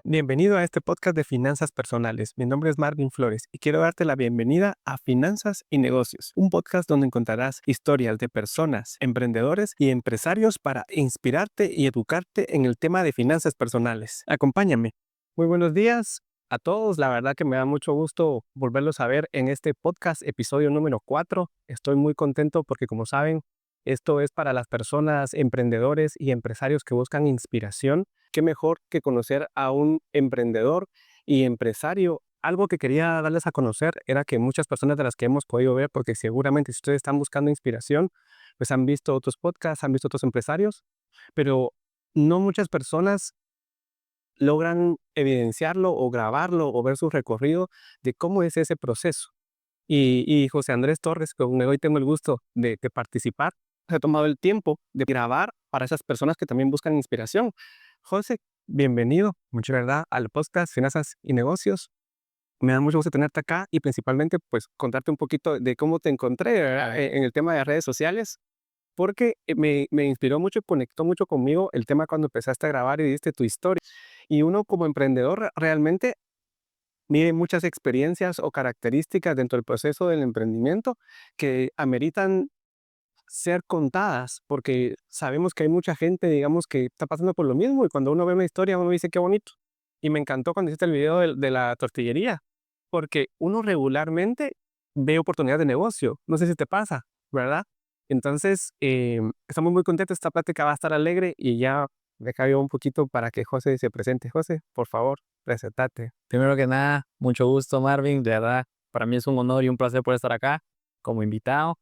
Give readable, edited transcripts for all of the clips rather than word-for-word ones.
Bienvenido a este podcast de finanzas personales. Mi nombre es Marvin Flores y quiero darte la bienvenida a Finanzas y Negocios, un podcast donde encontrarás historias de personas, emprendedores y empresarios para inspirarte y educarte en el tema de finanzas personales. Acompáñame. Muy buenos días a todos. La verdad que me da mucho gusto volverlos a ver en este podcast, episodio número 4. Estoy muy contento porque, como saben, esto es para las personas, emprendedores y empresarios que buscan inspiración. Qué mejor que conocer a un emprendedor y empresario. Algo que quería darles a conocer era que muchas personas de las que hemos podido ver, porque seguramente si ustedes están buscando inspiración, pues han visto otros podcasts, han visto otros empresarios, pero no muchas personas logran evidenciarlo o grabarlo o ver su recorrido de cómo es ese proceso. Y José Andrés Torres, con el hoy tengo el gusto de participar, se ha tomado el tiempo de grabar para esas personas que también buscan inspiración. José, bienvenido, mucha verdad, al podcast Finanzas y Negocios. Me da mucho gusto tenerte acá y principalmente, pues, contarte un poquito de cómo te encontré, ¿verdad? En el tema de redes sociales, porque me inspiró mucho y conectó mucho conmigo el tema cuando empezaste a grabar y diste tu historia. Y uno como emprendedor realmente mide muchas experiencias o características dentro del proceso del emprendimiento que ameritan ser contadas, porque sabemos que hay mucha gente, digamos, que está pasando por lo mismo y cuando uno ve una historia, uno dice qué bonito. Y me encantó cuando hiciste el video de la tortillería, porque uno regularmente ve oportunidades de negocio. No sé si te pasa, ¿verdad? Entonces, estamos muy contentos. Esta plática va a estar alegre y ya deja yo un poquito para que José se presente. José, por favor, presentate. Primero que nada, mucho gusto, Marvin. De verdad, para mí es un honor y un placer poder estar acá como invitado.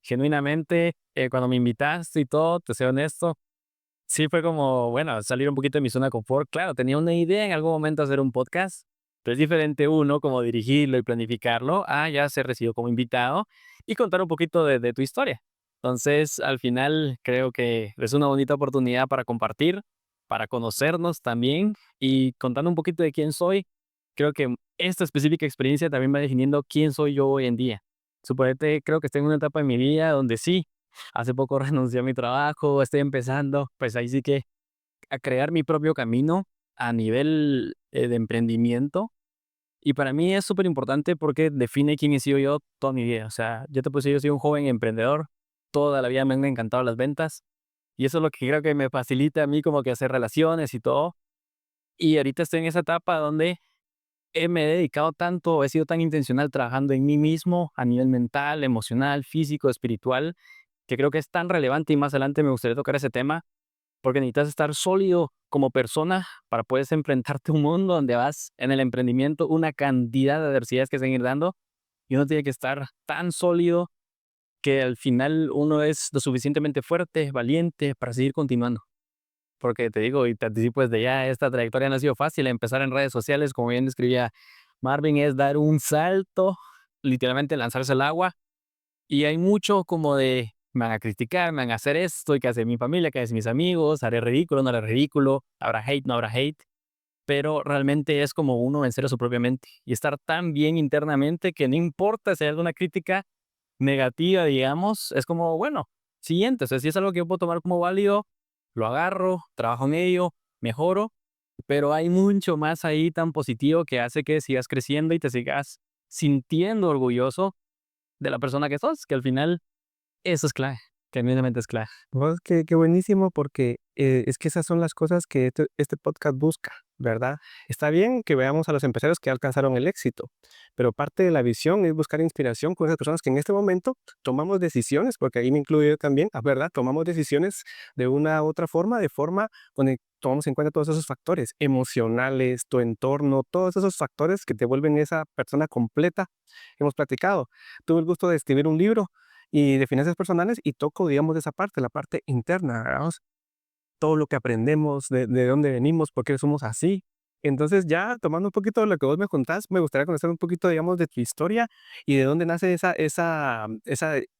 Genuinamente, cuando me invitaste y todo, te soy honesto, sí fue como, bueno, salir un poquito de mi zona de confort. Claro, tenía una idea en algún momento hacer un podcast, pero es diferente uno como dirigirlo y planificarlo a ya ser recibido como invitado y contar un poquito de tu historia. Entonces, al final, creo que es una bonita oportunidad para compartir, para conocernos también y contando un poquito de quién soy. Creo que esta específica experiencia también va definiendo quién soy yo hoy en día. Suponete, creo que estoy en una etapa de mi vida donde sí, hace poco renuncié a mi trabajo, estoy empezando, pues ahí sí que a crear mi propio camino a nivel de emprendimiento. Y para mí es súper importante porque define quién he sido yo toda mi vida. O sea, yo te puedo decir, yo soy un joven emprendedor, toda la vida me han encantado las ventas y eso es lo que creo que me facilita a mí como que hacer relaciones y todo. Y ahorita estoy en esa etapa donde me he dedicado tanto, he sido tan intencional trabajando en mí mismo a nivel mental, emocional, físico, espiritual, que creo que es tan relevante y más adelante me gustaría tocar ese tema, porque necesitas estar sólido como persona para poder enfrentarte a un mundo donde vas en el emprendimiento, una cantidad de adversidades que se van a ir dando, y uno tiene que estar tan sólido que al final uno es lo suficientemente fuerte, valiente para seguir continuando. Porque te digo y te anticipo desde ya, esta trayectoria no ha sido fácil. Empezar en redes sociales, como bien describía Marvin, es dar un salto, literalmente lanzarse al agua. Y hay mucho como de, me van a criticar, me van a hacer esto, y que hace mi familia, que hace mis amigos, haré ridículo, no haré ridículo, habrá hate, no habrá hate. Pero realmente es como uno vencer a su propia mente y estar tan bien internamente que no importa si hay alguna crítica negativa, digamos, es como, bueno, siguiente, o sea, si es algo que yo puedo tomar como válido, lo agarro, trabajo en ello, mejoro, pero hay mucho más ahí tan positivo que hace que sigas creciendo y te sigas sintiendo orgulloso de la persona que sos, que al final eso es clave, genuinamente es clave. Pues, qué buenísimo, porque, es que esas son las cosas que este podcast busca, ¿verdad? Está bien que veamos a los empresarios que alcanzaron el éxito, pero parte de la visión es buscar inspiración con esas personas que en este momento tomamos decisiones, porque ahí me incluyo yo también, ¿verdad? Tomamos decisiones de una u otra forma, de forma donde tomamos en cuenta todos esos factores emocionales, tu entorno, todos esos factores que te vuelven esa persona completa. Hemos platicado. Tuve el gusto de escribir un libro y de finanzas personales y toco, digamos, de esa parte, la parte interna, ¿verdad? Todo lo que aprendemos, de dónde venimos, por qué somos así. Entonces, ya tomando un poquito de lo que vos me contás, me gustaría conocer un poquito, digamos, de tu historia y de dónde nace esa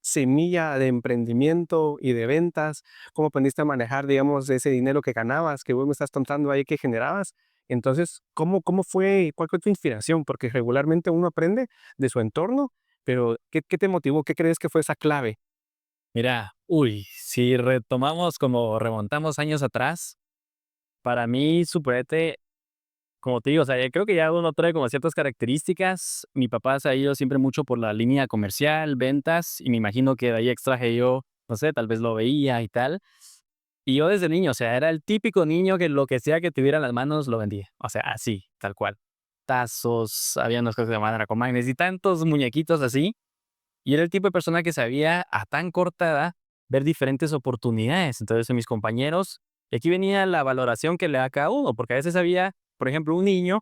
semilla de emprendimiento y de ventas, cómo aprendiste a manejar, digamos, ese dinero que ganabas, que vos me estás contando ahí que generabas. Entonces, ¿cómo fue, cuál fue tu inspiración? Porque regularmente uno aprende de su entorno, pero ¿qué te motivó? ¿Qué crees que fue esa clave? Mira, uy, si retomamos como remontamos años atrás, para mí, suponete, como te digo, o sea, creo que ya uno trae como ciertas características. Mi papá se ha ido siempre mucho por la línea comercial, ventas, y me imagino que de ahí extraje yo, no sé, tal vez lo veía y tal. Y yo desde niño, o sea, era el típico niño que lo que sea que tuviera en las manos lo vendía. O sea, así, tal cual. Tazos, había unas cosas que se llamaban dracomagnes y tantos muñequitos así. Y era el tipo de persona que sabía a tan corta edad ver diferentes oportunidades. Entonces, en mis compañeros, y aquí venía la valoración que le da a cada uno, porque a veces había, por ejemplo, un niño,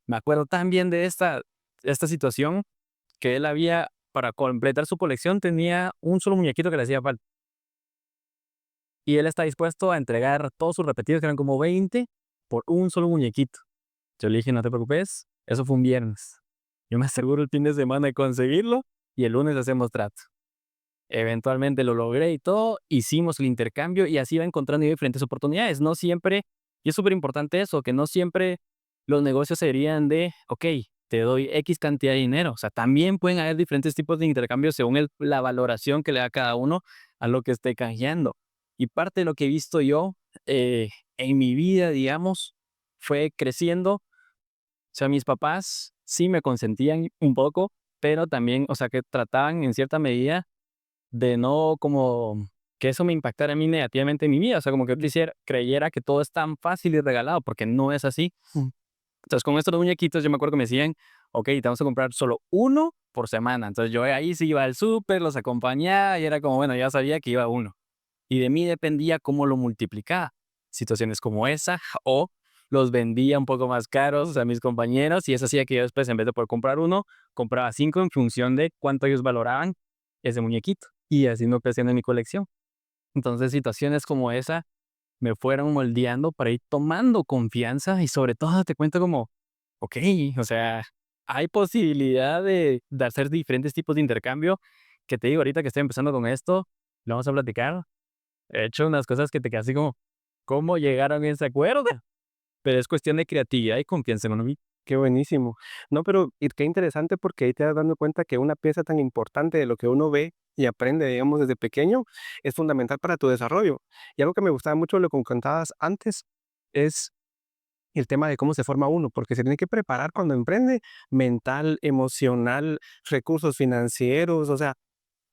me acuerdo tan bien de esta situación, que él había, para completar su colección, tenía un solo muñequito que le hacía falta. Y él está dispuesto a entregar todos sus repetidos, que eran como 20, por un solo muñequito. Yo le dije, no te preocupes, eso fue un viernes. Yo me aseguro el fin de semana de conseguirlo y el lunes hacemos trato. Eventualmente lo logré y todo, hicimos el intercambio y así iba encontrando yo diferentes oportunidades. No siempre, y es súper importante eso, que no siempre los negocios serían de, ok, te doy X cantidad de dinero. O sea, también pueden haber diferentes tipos de intercambios según la valoración que le da cada uno a lo que esté canjeando. Y parte de lo que he visto yo en mi vida, digamos, fue creciendo. O sea, mis papás sí me consentían un poco, pero también, o sea, que trataban en cierta medida de no como que eso me impactara a mí negativamente en mi vida, o sea, como que yo creyera que todo es tan fácil y regalado, porque no es así. Mm. Entonces, con estos muñequitos yo me acuerdo que me decían: "Okey, te vamos a comprar solo uno por semana". Entonces, yo ahí sí iba al súper, los acompañaba y era como, bueno, ya sabía que iba uno. Y de mí dependía cómo lo multiplicaba. Situaciones como esa, o los vendía un poco más caros a mis compañeros, y eso hacía que yo después, en vez de poder comprar uno, compraba 5 en función de cuánto ellos valoraban ese muñequito, y así me creciendo en mi colección. Entonces, situaciones como esa me fueron moldeando para ir tomando confianza y sobre todo te cuento como, okey, o sea, hay posibilidad de hacer diferentes tipos de intercambio, que te digo, ahorita que estoy empezando con esto, lo vamos a platicar. He hecho unas cosas que te quedas así como, ¿cómo llegaron a ese acuerdo? Pero es cuestión de creatividad y confianza en uno mismo. Qué buenísimo. No, pero y qué interesante porque ahí te das dando cuenta que una pieza tan importante de lo que uno ve y aprende, digamos, desde pequeño, es fundamental para tu desarrollo. Y algo que me gustaba mucho de lo que contabas antes es el tema de cómo se forma uno, porque se tiene que preparar cuando emprende, mental, emocional, recursos financieros, o sea,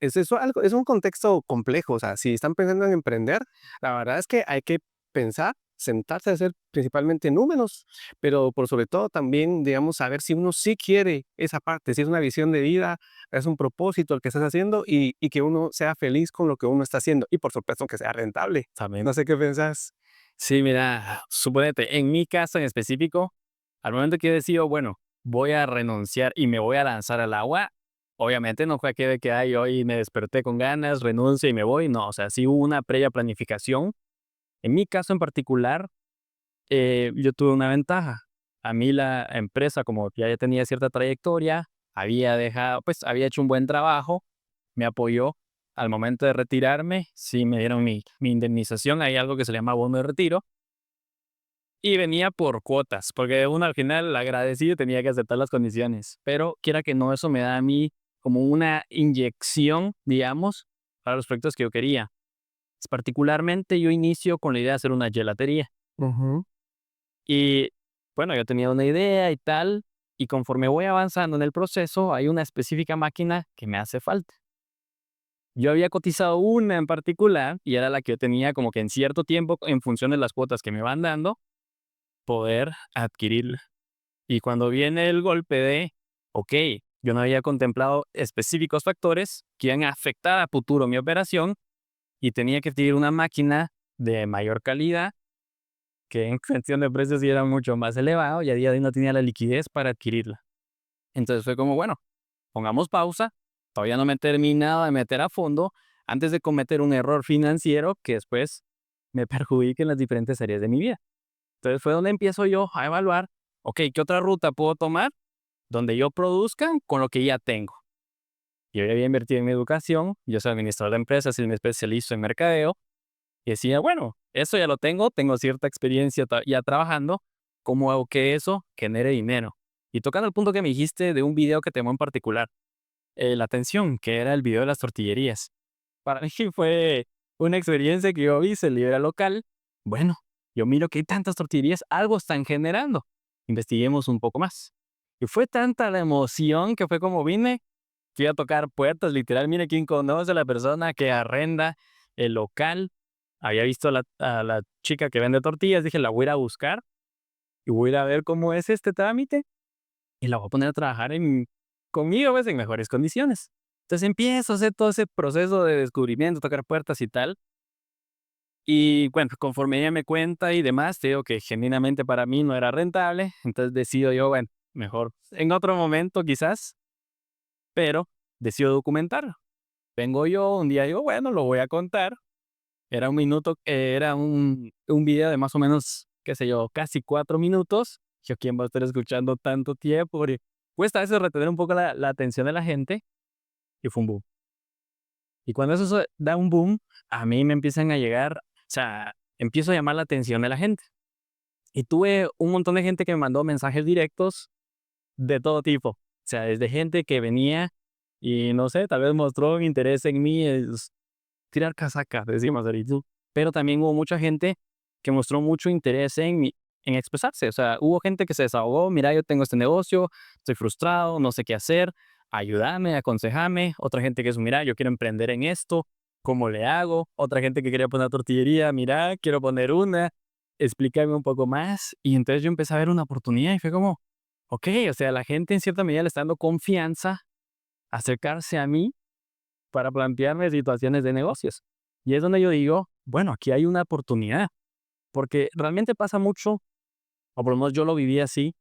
es eso algo es un contexto complejo, o sea, si están pensando en emprender, la verdad es que hay que pensar, sentarse a hacer principalmente números, pero por sobre todo también, digamos, saber si uno sí quiere esa parte, si es una visión de vida, es un propósito el que estás haciendo y que uno sea feliz con lo que uno está haciendo y por supuesto que sea rentable. También. No sé qué pensás. Sí, mira, suponete, en mi caso en específico, al momento que yo decido, bueno, voy a renunciar y me voy a lanzar al agua, obviamente no fue que de que ay, hoy me desperté con ganas, renuncio y me voy, no, o sea, sí hubo una previa planificación. En mi caso en particular, yo tuve una ventaja. A mí la empresa, como ya tenía cierta trayectoria, había dejado, pues había hecho un buen trabajo, me apoyó. Al momento de retirarme, sí me dieron mi indemnización, hay algo que se llama bono de retiro, y venía por cuotas, porque uno al final agradecido tenía que aceptar las condiciones, pero quiera que no, eso me da a mí como una inyección, digamos, para los proyectos que yo quería. Particularmente yo inicio con la idea de hacer una gelatería. Ujú. Y bueno, yo tenía una idea y tal, y conforme voy avanzando en el proceso, hay una específica máquina que me hace falta. Yo había cotizado una en particular y era la que yo tenía como que en cierto tiempo, en función de las cuotas que me van dando, poder adquirirla. Y cuando viene el golpe de, ok, yo no había contemplado específicos factores que iban a afectar a futuro mi operación y tenía que adquirir una máquina de mayor calidad que en cuestión de precios sí era mucho más elevado y a día de hoy no tenía la liquidez para adquirirla. Entonces fue como, bueno, pongamos pausa, todavía no me he terminado de meter a fondo antes de cometer un error financiero que después me perjudique en las diferentes áreas de mi vida. Entonces fue donde empiezo yo a evaluar, ok, ¿qué otra ruta puedo tomar donde yo produzca con lo que ya tengo? Yo ya había invertido en mi educación, yo soy administrador de empresas y me especializo en mercadeo, y decía, bueno, eso ya lo tengo, tengo cierta experiencia ya trabajando, ¿cómo hago que eso genere dinero? Y tocando el punto que me dijiste de un video que te llamó en particular, la atención, que era el video de las tortillerías. Para mí fue una experiencia que yo vi, se libera local. Bueno, yo miro que hay tantas tortillerías, algo están generando. investiguemos un poco más. Y fue tanta la emoción que fue como vine, fui a tocar puertas, literal, mire quién conoce a la persona que arrenda el local. Había visto a la chica que vende tortillas, dije, la voy a ir a buscar y voy a ir a ver cómo es este trámite y la voy a poner a trabajar conmigo, pues, en mejores condiciones. Entonces empiezo a hacer todo ese proceso de descubrimiento, tocar puertas y tal. Y bueno, conforme ella me cuenta y demás, te digo que genuinamente para mí no era rentable. Entonces decido yo, bueno, mejor en otro momento quizás, pero decido documentarlo. Vengo yo, un día digo, bueno, lo voy a contar. Era un minuto, era un video de más o menos, qué sé yo, casi 4 minutos. Yo, ¿quién va a estar escuchando tanto tiempo? Porque cuesta a veces retener un poco la atención de la gente y fue un boom. Y cuando eso da un boom, a mí me empiezan a llegar, o sea, empiezo a llamar la atención de la gente. Y tuve un montón de gente que me mandó mensajes directos de todo tipo. O sea, desde gente que venía y no sé, tal vez mostró un interés en mí, es tirar casaca, decimos ahorita. Pero también hubo mucha gente que mostró mucho interés en expresarse. O sea, hubo gente que se desahogó, mira, yo tengo este negocio, estoy frustrado, no sé qué hacer, ayúdame, aconsejame. Otra gente que es, mira, yo quiero emprender en esto, ¿cómo le hago? Otra gente que quería poner tortillería, mira, quiero poner una, explícame un poco más. Y entonces yo empecé a ver una oportunidad y fue como, ok, o sea, la gente en cierta medida le está dando confianza a acercarse a mí para plantearme situaciones de negocios. Y es donde yo digo, bueno, aquí hay una oportunidad, porque realmente pasa mucho, o por lo menos yo lo viví así,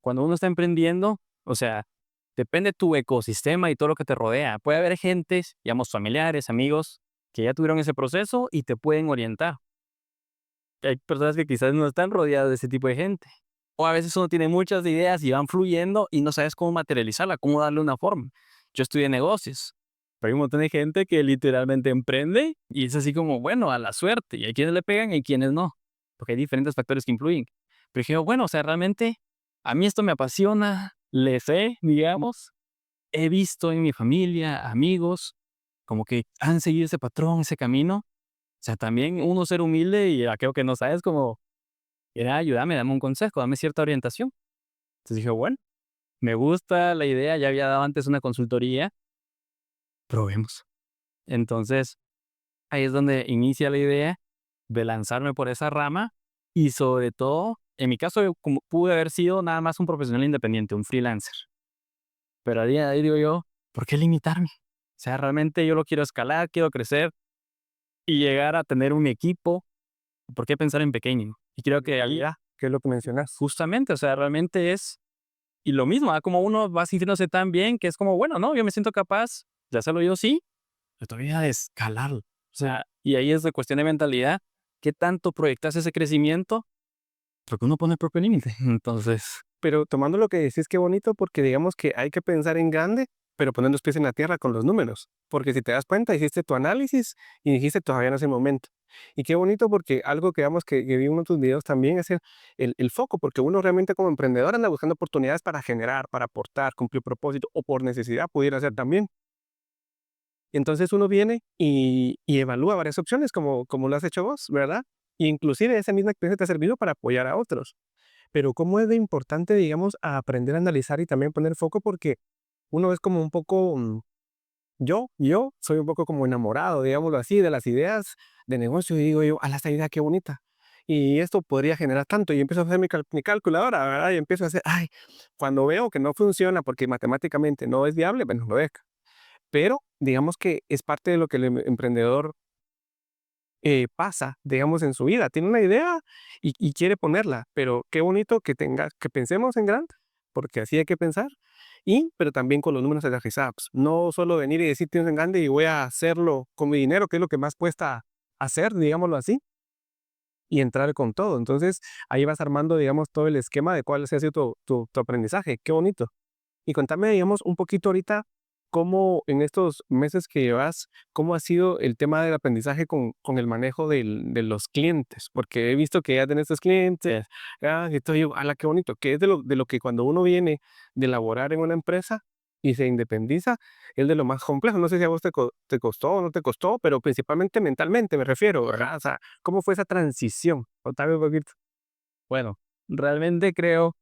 cuando uno está emprendiendo, o sea, depende de tu ecosistema y todo lo que te rodea. Puede haber gentes, digamos, familiares, amigos, que ya tuvieron ese proceso y te pueden orientar. Hay personas que quizás no están rodeadas de ese tipo de gente. O a veces uno tiene muchas ideas y van fluyendo y no sabes cómo materializarla, cómo darle una forma. Yo estudié negocios, pero hay un montón de gente que literalmente emprende y es así como, bueno, a la suerte. Y hay quienes le pegan y hay quienes no, porque hay diferentes factores que influyen. Pero dije, bueno, o sea, realmente a mí esto me apasiona, le sé, digamos, he visto en mi familia, amigos, como que han seguido ese patrón, ese camino. O sea, también uno ser humilde y aquello que no sabes, como, era ayúdame, dame un consejo, dame cierta orientación. Entonces dije, bueno, me gusta la idea, ya había dado antes una consultoría, probemos. Entonces, ahí es donde inicia la idea de lanzarme por esa rama y sobre todo, en mi caso, yo como pude haber sido nada más un profesional independiente, un freelancer. Pero a día de hoy digo yo, ¿por qué limitarme? O sea, realmente yo lo quiero escalar, quiero crecer y llegar a tener un equipo. ¿Por qué pensar en pequeño? Y creo que ahí, Calidad, que es lo que mencionas. justamente, o sea, realmente es, y lo mismo, como uno va sintiéndose tan bien que es como, bueno, no, yo me siento capaz de hacerlo yo sí, pero todavía de escalarlo. O sea, y ahí es de cuestión de mentalidad, ¿qué tanto proyectas ese crecimiento? Porque uno pone el propio límite. Entonces, Pero tomando lo que decís, qué bonito, porque digamos que hay que pensar en grande, pero poner los pies en la tierra con los números. Porque si te das cuenta, hiciste tu análisis y dijiste todavía no es el momento. Y qué bonito porque algo que, digamos, que vi en uno de tus videos también es el foco, porque uno realmente como emprendedor anda buscando oportunidades para generar, para aportar, cumplir propósito o por necesidad pudiera ser también. Y entonces uno viene y evalúa varias opciones como lo has hecho vos, ¿verdad? Y inclusive esa misma experiencia te ha servido para apoyar a otros. Pero cómo es de importante, digamos, a aprender a analizar y también poner foco, porque uno es como un poco, yo soy un poco como enamorado, digámoslo así, de las ideas de negocio y digo yo, a esta idea qué bonita. Y esto podría generar tanto. Y empiezo a hacer mi calculadora, ¿verdad? Y empiezo a hacer, ay, cuando veo que no funciona porque matemáticamente no es viable, bueno, lo dejo. Pero digamos que es parte de lo que el emprendedor pasa, digamos, en su vida. Tiene una idea y quiere ponerla, pero qué bonito que pensemos en grande, porque así hay que pensar, pero también con los números aterrizados. No solo venir y decir, tienes en grande y voy a hacerlo con mi dinero, que es lo que más cuesta hacer, digámoslo así, y entrar con todo. Entonces, ahí vas armando, digamos, todo el esquema de cuál ha sido tu aprendizaje. Qué bonito. Y contame, digamos, un poquito ahorita, cómo en estos meses que llevas, cómo ha sido el tema del aprendizaje con el manejo de los clientes, porque he visto que ya tenés estos clientes, y todo, yo, ala, qué bonito, que es de lo que cuando uno viene de laborar en una empresa y se independiza, es de lo más complejo. No sé si a vos te costó o no te costó, pero principalmente mentalmente me refiero, ¿verdad? O sea, ¿cómo fue esa transición? Contame un poquito. bueno, realmente creo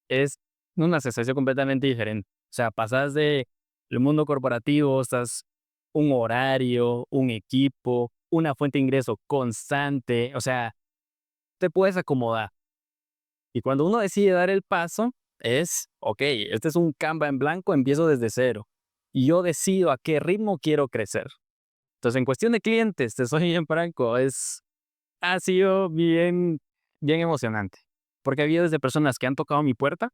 es una sensación completamente diferente. O sea, pasas de el mundo corporativo, estás un horario, un equipo, una fuente de ingreso constante, o sea, te puedes acomodar. Y cuando uno decide dar el paso, es, ok, este es un Canva en blanco, empiezo desde cero. Y yo decido a qué ritmo quiero crecer. Entonces, en cuestión de clientes, te soy bien franco, ha sido bien emocionante. Porque ha habido desde personas que han tocado mi puerta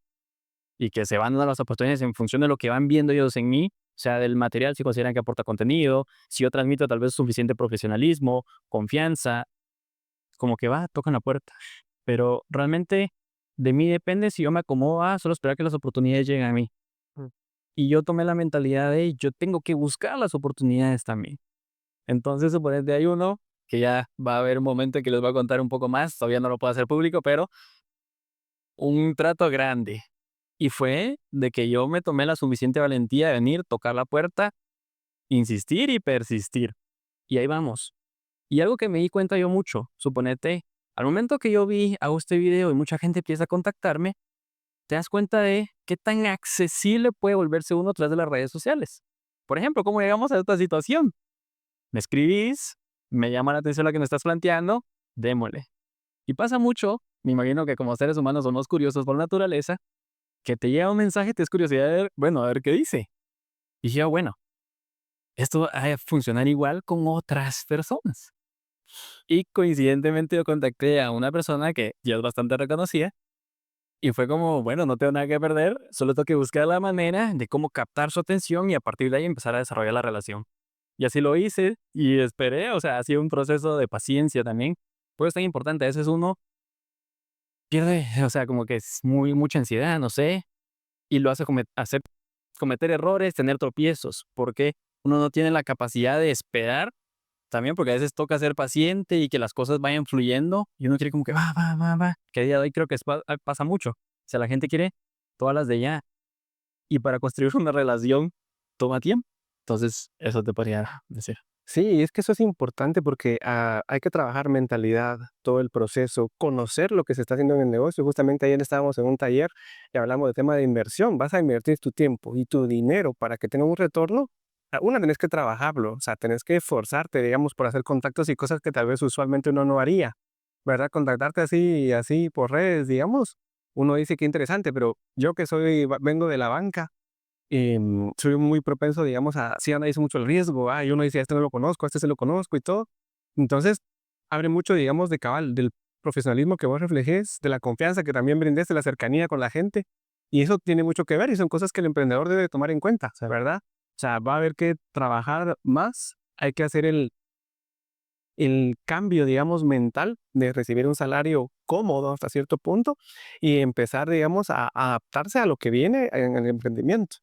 y que se van dando las oportunidades en función de lo que van viendo ellos en mí, o sea, del material, si consideran que aporta contenido, si yo transmito tal vez suficiente profesionalismo, confianza, como que va, tocan la puerta. Pero realmente de mí depende si yo me acomodo a solo esperar que las oportunidades lleguen a mí. Mm. Y yo tomé la mentalidad de yo tengo que buscar las oportunidades también. Entonces, suponete, hay uno que ya va a haber un momento en que les voy a contar un poco más, todavía no lo puedo hacer público, pero un trato grande. Y fue de que yo me tomé la suficiente valentía de venir, tocar la puerta, insistir y persistir. Y ahí vamos. Y algo que me di cuenta yo mucho, suponete, al momento que yo hago este video y mucha gente empieza a contactarme, te das cuenta de qué tan accesible puede volverse uno a través de las redes sociales. Por ejemplo, ¿cómo llegamos a esta situación? Me escribís, me llama la atención lo que me estás planteando, démosle. Y pasa mucho, me imagino que como seres humanos somos curiosos por naturaleza, que te llega un mensaje, te es curiosidad de ver, bueno, a ver qué dice. Y yo, bueno, esto va a funcionar igual con otras personas. Y coincidentemente yo contacté a una persona que ya es bastante reconocida y fue como, bueno, no tengo nada que perder, solo tengo que buscar la manera de cómo captar su atención y a partir de ahí empezar a desarrollar la relación. Y así lo hice y esperé, o sea, ha sido un proceso de paciencia también. Por eso es tan importante, a veces uno pierde, o sea, como que es mucha ansiedad, no sé, y lo hacer cometer errores, tener tropiezos, porque uno no tiene la capacidad de esperar, también porque a veces toca ser paciente y que las cosas vayan fluyendo y uno quiere como que va, que a día de hoy creo que pasa mucho. O sea, la gente quiere todas las de ya y para construir una relación toma tiempo. Entonces, eso te podría decir. Sí, es que eso es importante porque hay que trabajar mentalidad, todo el proceso, conocer lo que se está haciendo en el negocio. Justamente ayer estábamos en un taller y hablamos de tema de inversión. Vas a invertir tu tiempo y tu dinero para que tenga un retorno. Una, tenés que trabajarlo, o sea, tenés que esforzarte, digamos, por hacer contactos y cosas que tal vez usualmente uno no haría, ¿verdad? Contactarte así por redes, digamos. Uno dice que interesante, pero yo que vengo de la banca, soy muy propenso, digamos, a sí analizo mucho el riesgo, y uno dice: "Este no lo conozco, este sí lo conozco", y todo. Entonces, abre mucho, digamos, del profesionalismo que vos reflejes, de la confianza que también brindes, de la cercanía con la gente, y eso tiene mucho que ver, y son cosas que el emprendedor debe tomar en cuenta, o sea, ¿verdad? O sea, va a haber que trabajar más, hay que hacer el cambio, digamos, mental de recibir un salario cómodo hasta cierto punto y empezar, digamos, a adaptarse a lo que viene en el emprendimiento.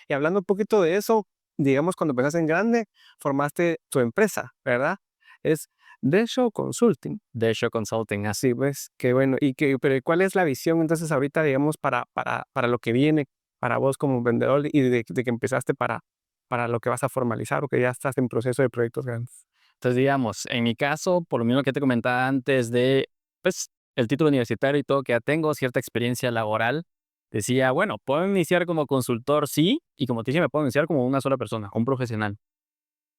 Y hablando un poquito de eso, digamos, cuando empezaste en grande, formaste tu empresa, ¿verdad? Es Desho Consulting. De hecho, consulting, así. Sí, pues, qué bueno. Pero ¿cuál es la visión entonces ahorita, digamos, para lo que viene, para vos como vendedor y de que empezaste para lo que vas a formalizar o que ya estás en proceso de proyectos grandes? Entonces, digamos, en mi caso, por lo mismo que te comentaba antes de, pues, el título universitario y todo, que ya tengo cierta experiencia laboral, decía, bueno, puedo iniciar como consultor, sí, y como te dije, me puedo iniciar como una sola persona, un profesional,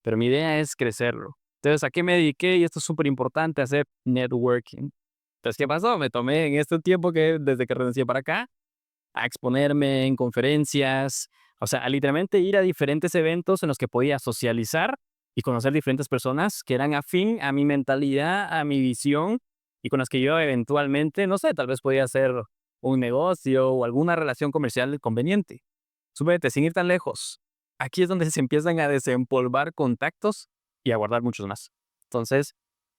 pero mi idea es crecerlo. Entonces, ¿a qué me dediqué? Y esto es súper importante, hacer networking. Entonces, ¿qué pasó? Me tomé en este tiempo que desde que renuncié para acá, a exponerme en conferencias, o sea, a literalmente ir a diferentes eventos en los que podía socializar y conocer diferentes personas que eran afín a mi mentalidad, a mi visión y con las que yo eventualmente, no sé, tal vez podía hacer un negocio o alguna relación comercial conveniente. Súbete, sin ir tan lejos. Aquí es donde se empiezan a desempolvar contactos y a guardar muchos más. Entonces,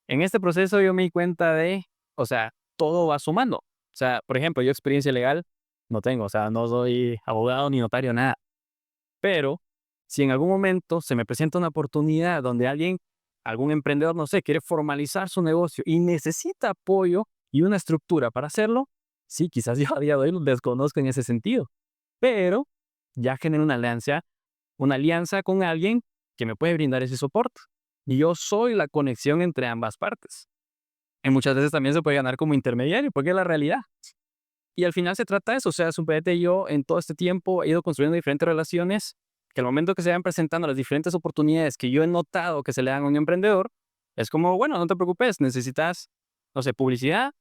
en este proceso yo me di cuenta de, o sea, todo va sumando. O sea, por ejemplo, yo experiencia legal no tengo, o sea, no soy abogado ni notario, nada. Pero si en algún momento se me presenta una oportunidad donde algún emprendedor, no sé, quiere formalizar su negocio y necesita apoyo y una estructura para hacerlo, sí, quizás yo a día de hoy lo desconozco en ese sentido, pero ya generé una alianza con alguien que me puede brindar ese soporte. Y yo soy la conexión entre ambas partes. Y muchas veces también se puede ganar como intermediario, porque es la realidad. Y al final se trata de eso, o sea, suponete yo en todo este tiempo he ido construyendo diferentes relaciones que al momento que se van presentando las diferentes oportunidades que yo he notado que se le dan a un emprendedor, es como, bueno, no te preocupes, necesitas, no sé, publicidad,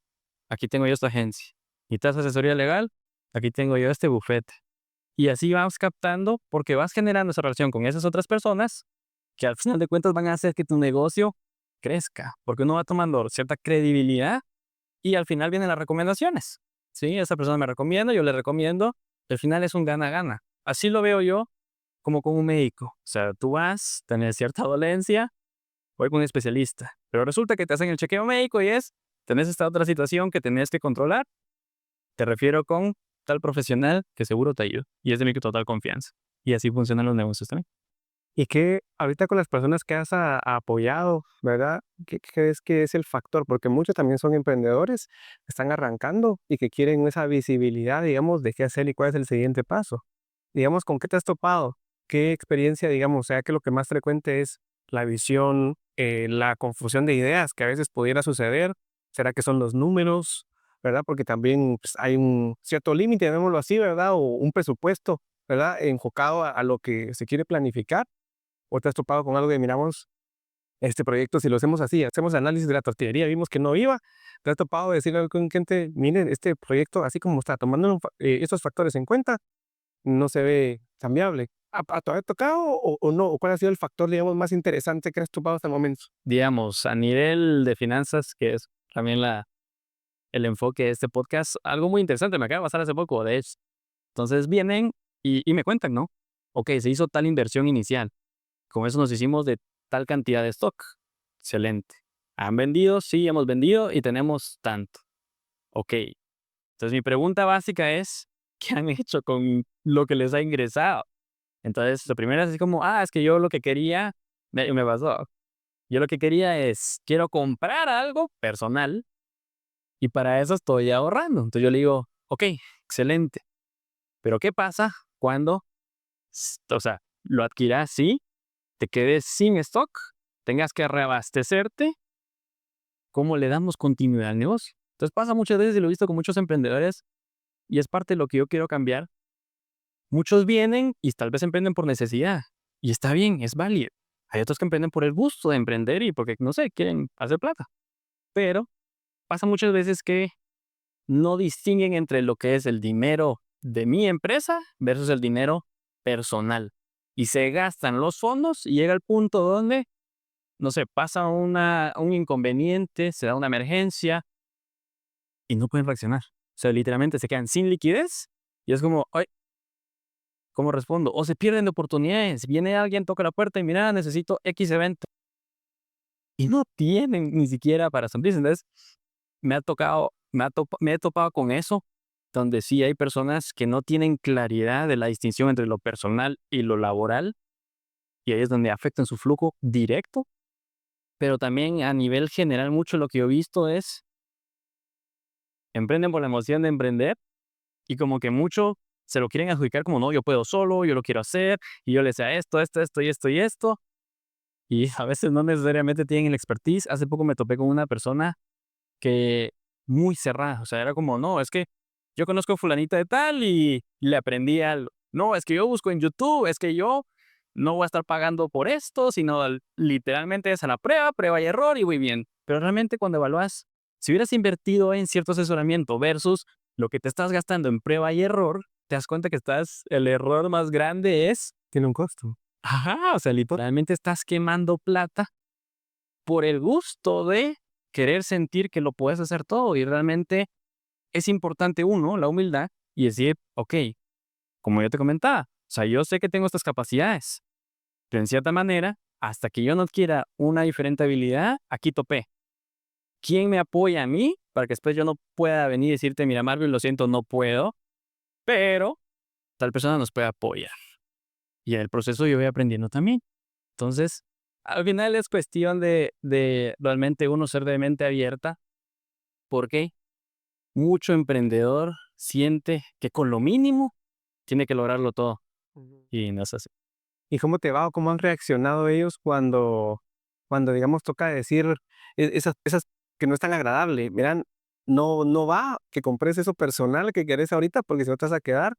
aquí tengo yo esta agencia. Necesitas asesoría legal, aquí tengo yo este bufete. Y así vas captando porque vas generando esa relación con esas otras personas que al final de cuentas van a hacer que tu negocio crezca, porque uno va tomando cierta credibilidad y al final vienen las recomendaciones. Sí, esa persona me recomienda, yo le recomiendo, y al final es un gana-gana. Así lo veo yo como con un médico. O sea, tú vas, tenés cierta dolencia, voy con un especialista, pero resulta que te hacen el chequeo médico y tenés esta otra situación que tenés que controlar, te refiero con tal profesional que seguro te ayuda y es de mi total confianza. Y así funcionan los negocios también. Y que ahorita con las personas que has apoyado, ¿verdad? ¿Qué crees que es el factor? Porque muchos también son emprendedores, están arrancando y que quieren esa visibilidad, digamos, de qué hacer y cuál es el siguiente paso. Digamos, ¿con qué te has topado? ¿Qué experiencia, digamos, sea que lo que más frecuente es la visión, la confusión de ideas que a veces pudiera suceder? ¿Será que son los números, verdad? Porque también pues, hay un cierto límite, llamémoslo así, ¿verdad? O un presupuesto, ¿verdad? Enfocado a lo que se quiere planificar. ¿O te has topado con algo de miramos este proyecto, si lo hacemos así, hacemos análisis de la tortillería, vimos que no iba? ¿Te has topado de decirle con gente, miren, este proyecto, así como está, tomando estos factores en cuenta, no se ve tan viable? ¿A te ha tocado o no? ¿O cuál ha sido el factor, digamos, más interesante que has topado hasta el momento? Digamos, a nivel de finanzas, que es también el enfoque de este podcast, algo muy interesante me acaba de pasar hace poco, de hecho. Entonces vienen y me cuentan, ¿no? Ok, se hizo tal inversión inicial. Con eso nos hicimos de tal cantidad de stock. Excelente. ¿Han vendido? Sí, hemos vendido y tenemos tanto. Ok. Entonces mi pregunta básica es, ¿qué han hecho con lo que les ha ingresado? Entonces, lo primero es así como, es que yo lo que quería, me pasó. Yo lo que quería es, quiero comprar algo personal y para eso estoy ahorrando. Entonces yo le digo, ok, excelente. Pero ¿qué pasa cuando, o sea, lo adquieras, sí, te quedes sin stock, tengas que reabastecerte? ¿Cómo le damos continuidad al negocio? Entonces pasa muchas veces y lo he visto con muchos emprendedores y es parte de lo que yo quiero cambiar. Muchos vienen y tal vez emprenden por necesidad y está bien, es válido. Hay otros que emprenden por el gusto de emprender y porque, no sé, quieren hacer plata. Pero pasa muchas veces que no distinguen entre lo que es el dinero de mi empresa versus el dinero personal. Y se gastan los fondos y llega el punto donde, no sé, pasa un inconveniente, se da una emergencia y no pueden reaccionar. O sea, literalmente se quedan sin liquidez y es como, ay, ¿cómo respondo? O se pierden de oportunidades. Viene alguien, toca la puerta y mira, necesito X evento. Y no tienen ni siquiera para sonreír. Entonces, me ha tocado, me he topado con eso, donde sí hay personas que no tienen claridad de la distinción entre lo personal y lo laboral, y ahí es donde afectan su flujo directo, pero también a nivel general mucho lo que yo he visto es, emprenden por la emoción de emprender, y como que mucho se lo quieren adjudicar como, no, yo puedo solo, yo lo quiero hacer, y yo le sé esto y esto y esto, y a veces no necesariamente tienen el expertise. Hace poco me topé con una persona que muy cerrada, o sea, era como, no, es que yo conozco a fulanita de tal y le aprendí algo. No, es que yo busco en YouTube, es que yo no voy a estar pagando por esto, sino literalmente es a la prueba, prueba y error y voy bien. Pero realmente cuando evalúas, si hubieras invertido en cierto asesoramiento versus lo que te estás gastando en prueba y error, te das cuenta que el error más grande es, Tiene un costo. o sea, literalmente estás quemando plata por el gusto de querer sentir que lo puedes hacer todo y realmente es importante uno, la humildad y decir, ok, como yo te comentaba, o sea, yo sé que tengo estas capacidades, pero en cierta manera, hasta que yo no adquiera una diferente habilidad, aquí topé. ¿Quién me apoya a mí para que después yo no pueda venir y decirte, mira, Marvin, lo siento, no puedo, pero tal persona nos puede apoyar? Y en el proceso yo voy aprendiendo también. Entonces, al final es cuestión de realmente uno ser de mente abierta, porque mucho emprendedor siente que con lo mínimo tiene que lograrlo todo Ujú. y no es así. ¿Y cómo te va o cómo han reaccionado ellos cuando digamos, toca decir esas que no es tan agradable? Verán, no va que compres eso personal que querés ahorita, porque si no te vas a quedar.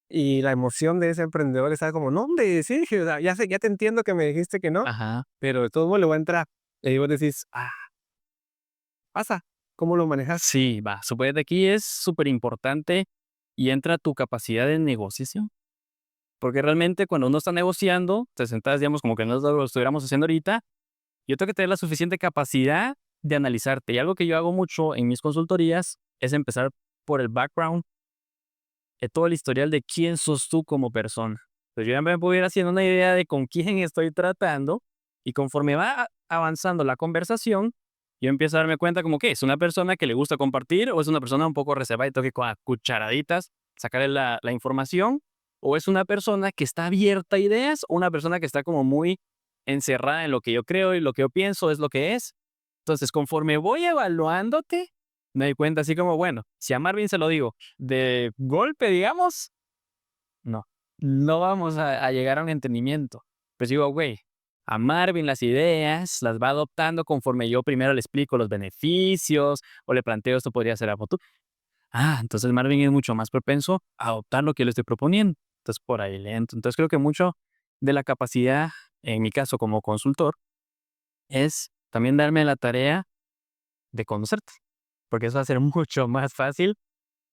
Y la emoción de ese emprendedor está como: "No, hombre, sí, o sea, ya te entiendo que me dijiste que no, Ajá. pero de todos modos le voy a entrar". Y vos decís: "Ah, pasa". ¿Cómo lo manejas? Sí, va. Suponete aquí es súper importante y entra tu capacidad de negociación. Porque realmente cuando uno está negociando, te sentás, digamos, como que nosotros lo estuviéramos haciendo ahorita, yo tengo que tener la suficiente capacidad de analizarte. Y algo que yo hago mucho en mis consultorías es empezar por el background, todo el historial de quién sos tú como persona. Entonces yo ya me puedo ir haciendo una idea de con quién estoy tratando y conforme va avanzando la conversación, yo empiezo a darme cuenta como que es una persona que le gusta compartir o es una persona un poco reservada y tengo que con a cucharaditas sacarle la información o es una persona que está abierta a ideas o una persona que está como muy encerrada en lo que yo creo y lo que yo pienso es lo que es. Entonces, conforme voy evaluándote, me doy cuenta así como, bueno, si a Marvin se lo digo de golpe, digamos, no, no vamos a llegar a un entendimiento. Pues digo, güey, a Marvin las ideas las va adoptando conforme yo primero le explico los beneficios o le planteo esto podría ser a futuro. Ah, entonces Marvin es mucho más propenso a adoptar lo que yo le estoy proponiendo. Entonces por ahí le entro. Entonces creo que mucho de la capacidad, en mi caso como consultor, es también darme la tarea de conocerte, porque eso va a ser mucho más fácil.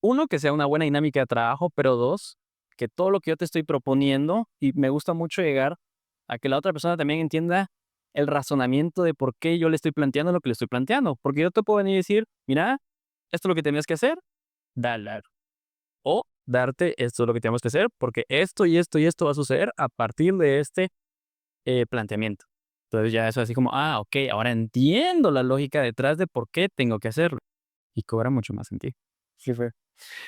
Uno, que sea una buena dinámica de trabajo, pero dos, que todo lo que yo te estoy proponiendo, y me gusta mucho llegar a que la otra persona también entienda el razonamiento de por qué yo le estoy planteando lo que le estoy planteando. Porque yo te puedo venir y decir, mira, esto es lo que tenías que hacer, dale. O darte esto es lo que tenemos que hacer, porque esto y esto y esto va a suceder a partir de este planteamiento. Entonces ya eso así como, ah, ok, ahora entiendo la lógica detrás de por qué tengo que hacerlo. Y cobra mucho más sentido. Sí fue.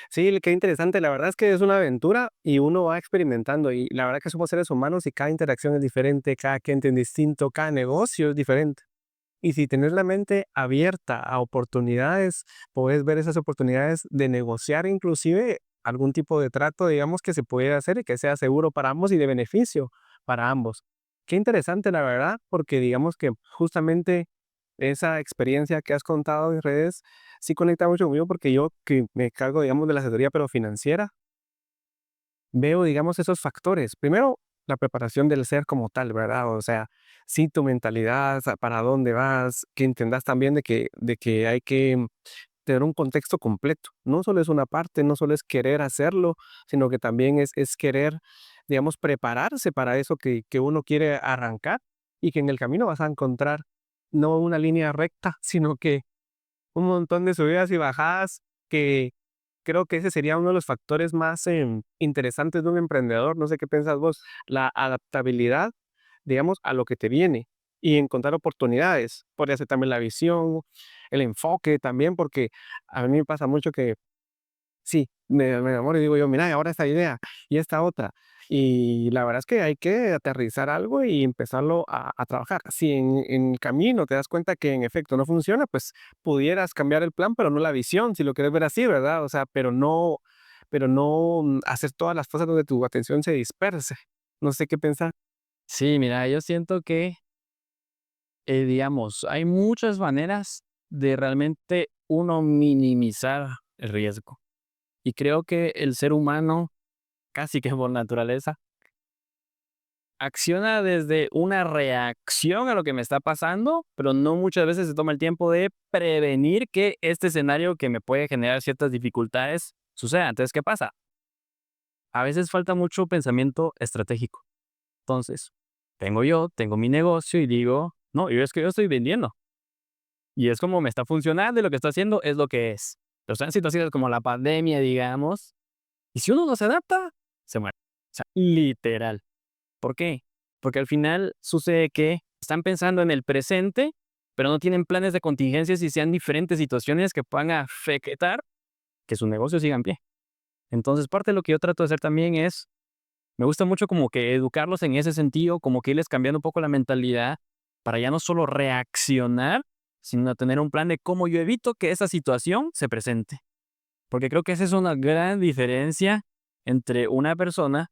Sí, qué interesante. La verdad es que es una aventura y uno va experimentando. Y la verdad que somos seres humanos y cada interacción es diferente, cada cliente es distinto, cada negocio es diferente. Y si tenés la mente abierta a oportunidades, puedes ver esas oportunidades de negociar inclusive algún tipo de trato, digamos, que se puede hacer y que sea seguro para ambos y de beneficio para ambos. Qué interesante, la verdad, porque digamos que justamente esa experiencia que has contado en redes sí conecta mucho conmigo porque yo que me cargo, digamos, de la asesoría, pero financiera, veo, digamos, esos factores. Primero, la preparación del ser como tal, ¿verdad? O sea, sí, tu mentalidad, para dónde vas, que entendas también de que hay que tener un contexto completo. No solo es una parte, no solo es querer hacerlo, sino que también es querer, digamos, prepararse para eso que uno quiere arrancar y que en el camino vas a encontrar no una línea recta, sino que un montón de subidas y bajadas que creo que ese sería uno de los factores más interesantes de un emprendedor. No sé qué piensas vos, la adaptabilidad, digamos, a lo que te viene y encontrar oportunidades. Podría ser también la visión, el enfoque también, porque a mí me pasa mucho que sí, me enamoro y digo yo, mira, ahora esta idea y esta otra. Y la verdad es que hay que aterrizar algo y empezarlo a trabajar. Si en el camino te das cuenta que en efecto no funciona, pues pudieras cambiar el plan, pero no la visión, si lo quieres ver así, ¿verdad? O sea, pero no hacer todas las cosas donde tu atención se disperse. No sé qué pensar. Sí, mira, yo siento que, digamos, hay muchas maneras de realmente uno minimizar el riesgo. Y creo que el ser humano, casi que por naturaleza, acciona desde una reacción a lo que me está pasando, pero no muchas veces se toma el tiempo de prevenir que este escenario que me puede generar ciertas dificultades suceda. Entonces, ¿qué pasa? A veces falta mucho pensamiento estratégico. Entonces, tengo mi negocio y digo, no, yo es que yo estoy vendiendo. Y es como me está funcionando y lo que está haciendo es lo que es. Pero están situaciones como la pandemia, digamos, y si uno no se adapta, se muere. O sea, literal. ¿Por qué? Porque al final sucede que están pensando en el presente, pero no tienen planes de contingencias y sean diferentes situaciones que puedan afectar que su negocio siga en pie. Entonces, parte de lo que yo trato de hacer también es, me gusta mucho como que educarlos en ese sentido, como que irles cambiando un poco la mentalidad para ya no solo reaccionar, sino tener un plan de cómo yo evito que esa situación se presente. Porque creo que esa es una gran diferencia entre una persona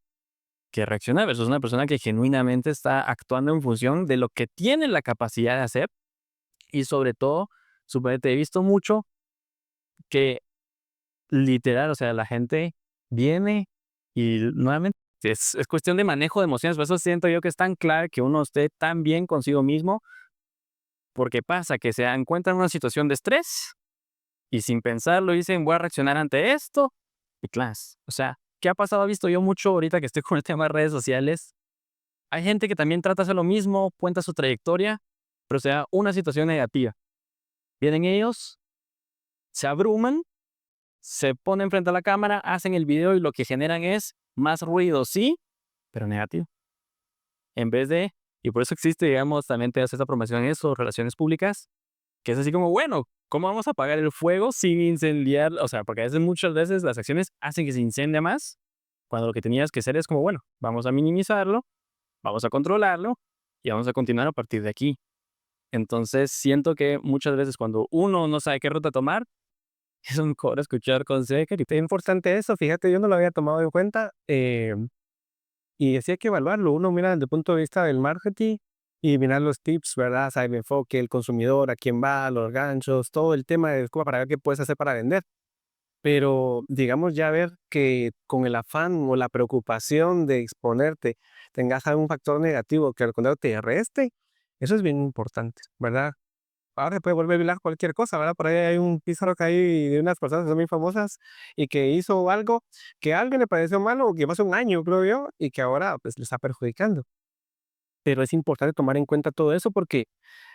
que reacciona versus una persona que genuinamente está actuando en función de lo que tiene la capacidad de hacer y sobre todo, suponete, he visto mucho que literal, o sea, la gente viene y nuevamente es cuestión de manejo de emociones. Por eso siento yo que es tan clave que uno esté tan bien consigo mismo, porque pasa que se encuentra en una situación de estrés y sin pensarlo dicen, voy a reaccionar ante esto. Y claro, o sea, ¿qué ha pasado? He visto yo mucho ahorita que estoy con el tema de redes sociales. Hay gente que también trata de hacer lo mismo, cuenta su trayectoria, pero se da una situación negativa. Vienen ellos, se abruman, se ponen frente a la cámara, hacen el video y lo que generan es más ruido, sí, pero negativo. En vez de, y por eso existe, digamos, también te hace esa promoción en eso, relaciones públicas, que es así como, bueno, ¿cómo vamos a apagar el fuego sin incendiar? O sea, porque a veces, muchas veces las acciones hacen que se incendie más, cuando lo que tenías que hacer es como, bueno, vamos a minimizarlo, vamos a controlarlo y vamos a continuar a partir de aquí. Entonces, siento que muchas veces cuando uno no sabe qué ruta tomar, es mejor escuchar consejos. Es importante eso, fíjate, yo no lo había tomado en cuenta, y sí hay que evaluarlo. Uno mira desde el punto de vista del marketing y mirar los tips, ¿verdad? O sea, el enfoque, el consumidor, a quién va, los ganchos, todo el tema de como para ver qué puedes hacer para vender. Pero, digamos, ya ver que con el afán o la preocupación de exponerte tengas algún factor negativo que al contrario te reste, eso es bien importante, ¿verdad? Ahora se puede volver viral cualquier cosa, ¿verdad? Por ahí hay un Pizarro que hay de unas personas que son muy famosas y que hizo algo que a alguien le pareció malo, que hace un año, creo yo, y que ahora pues le está perjudicando. Pero es importante tomar en cuenta todo eso porque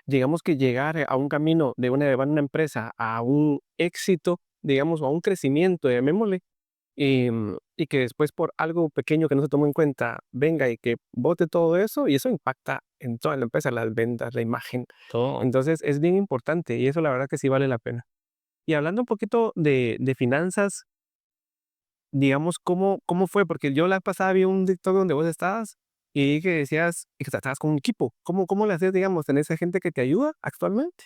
digamos que llegar a un camino de una empresa a un éxito, digamos, o a un crecimiento, llamémosle, y que después por algo pequeño que no se tomó en cuenta venga y que bote todo eso, y eso impacta en toda la empresa, las ventas, la imagen. Todo. Entonces es bien importante y eso la verdad que sí vale la pena. Y hablando un poquito de finanzas, digamos, ¿cómo fue? Porque yo la pasada vi un TikTok donde vos estabas y vi que decías que estabas con un equipo. ¿Cómo le haces, digamos, tenés a gente que te ayuda actualmente?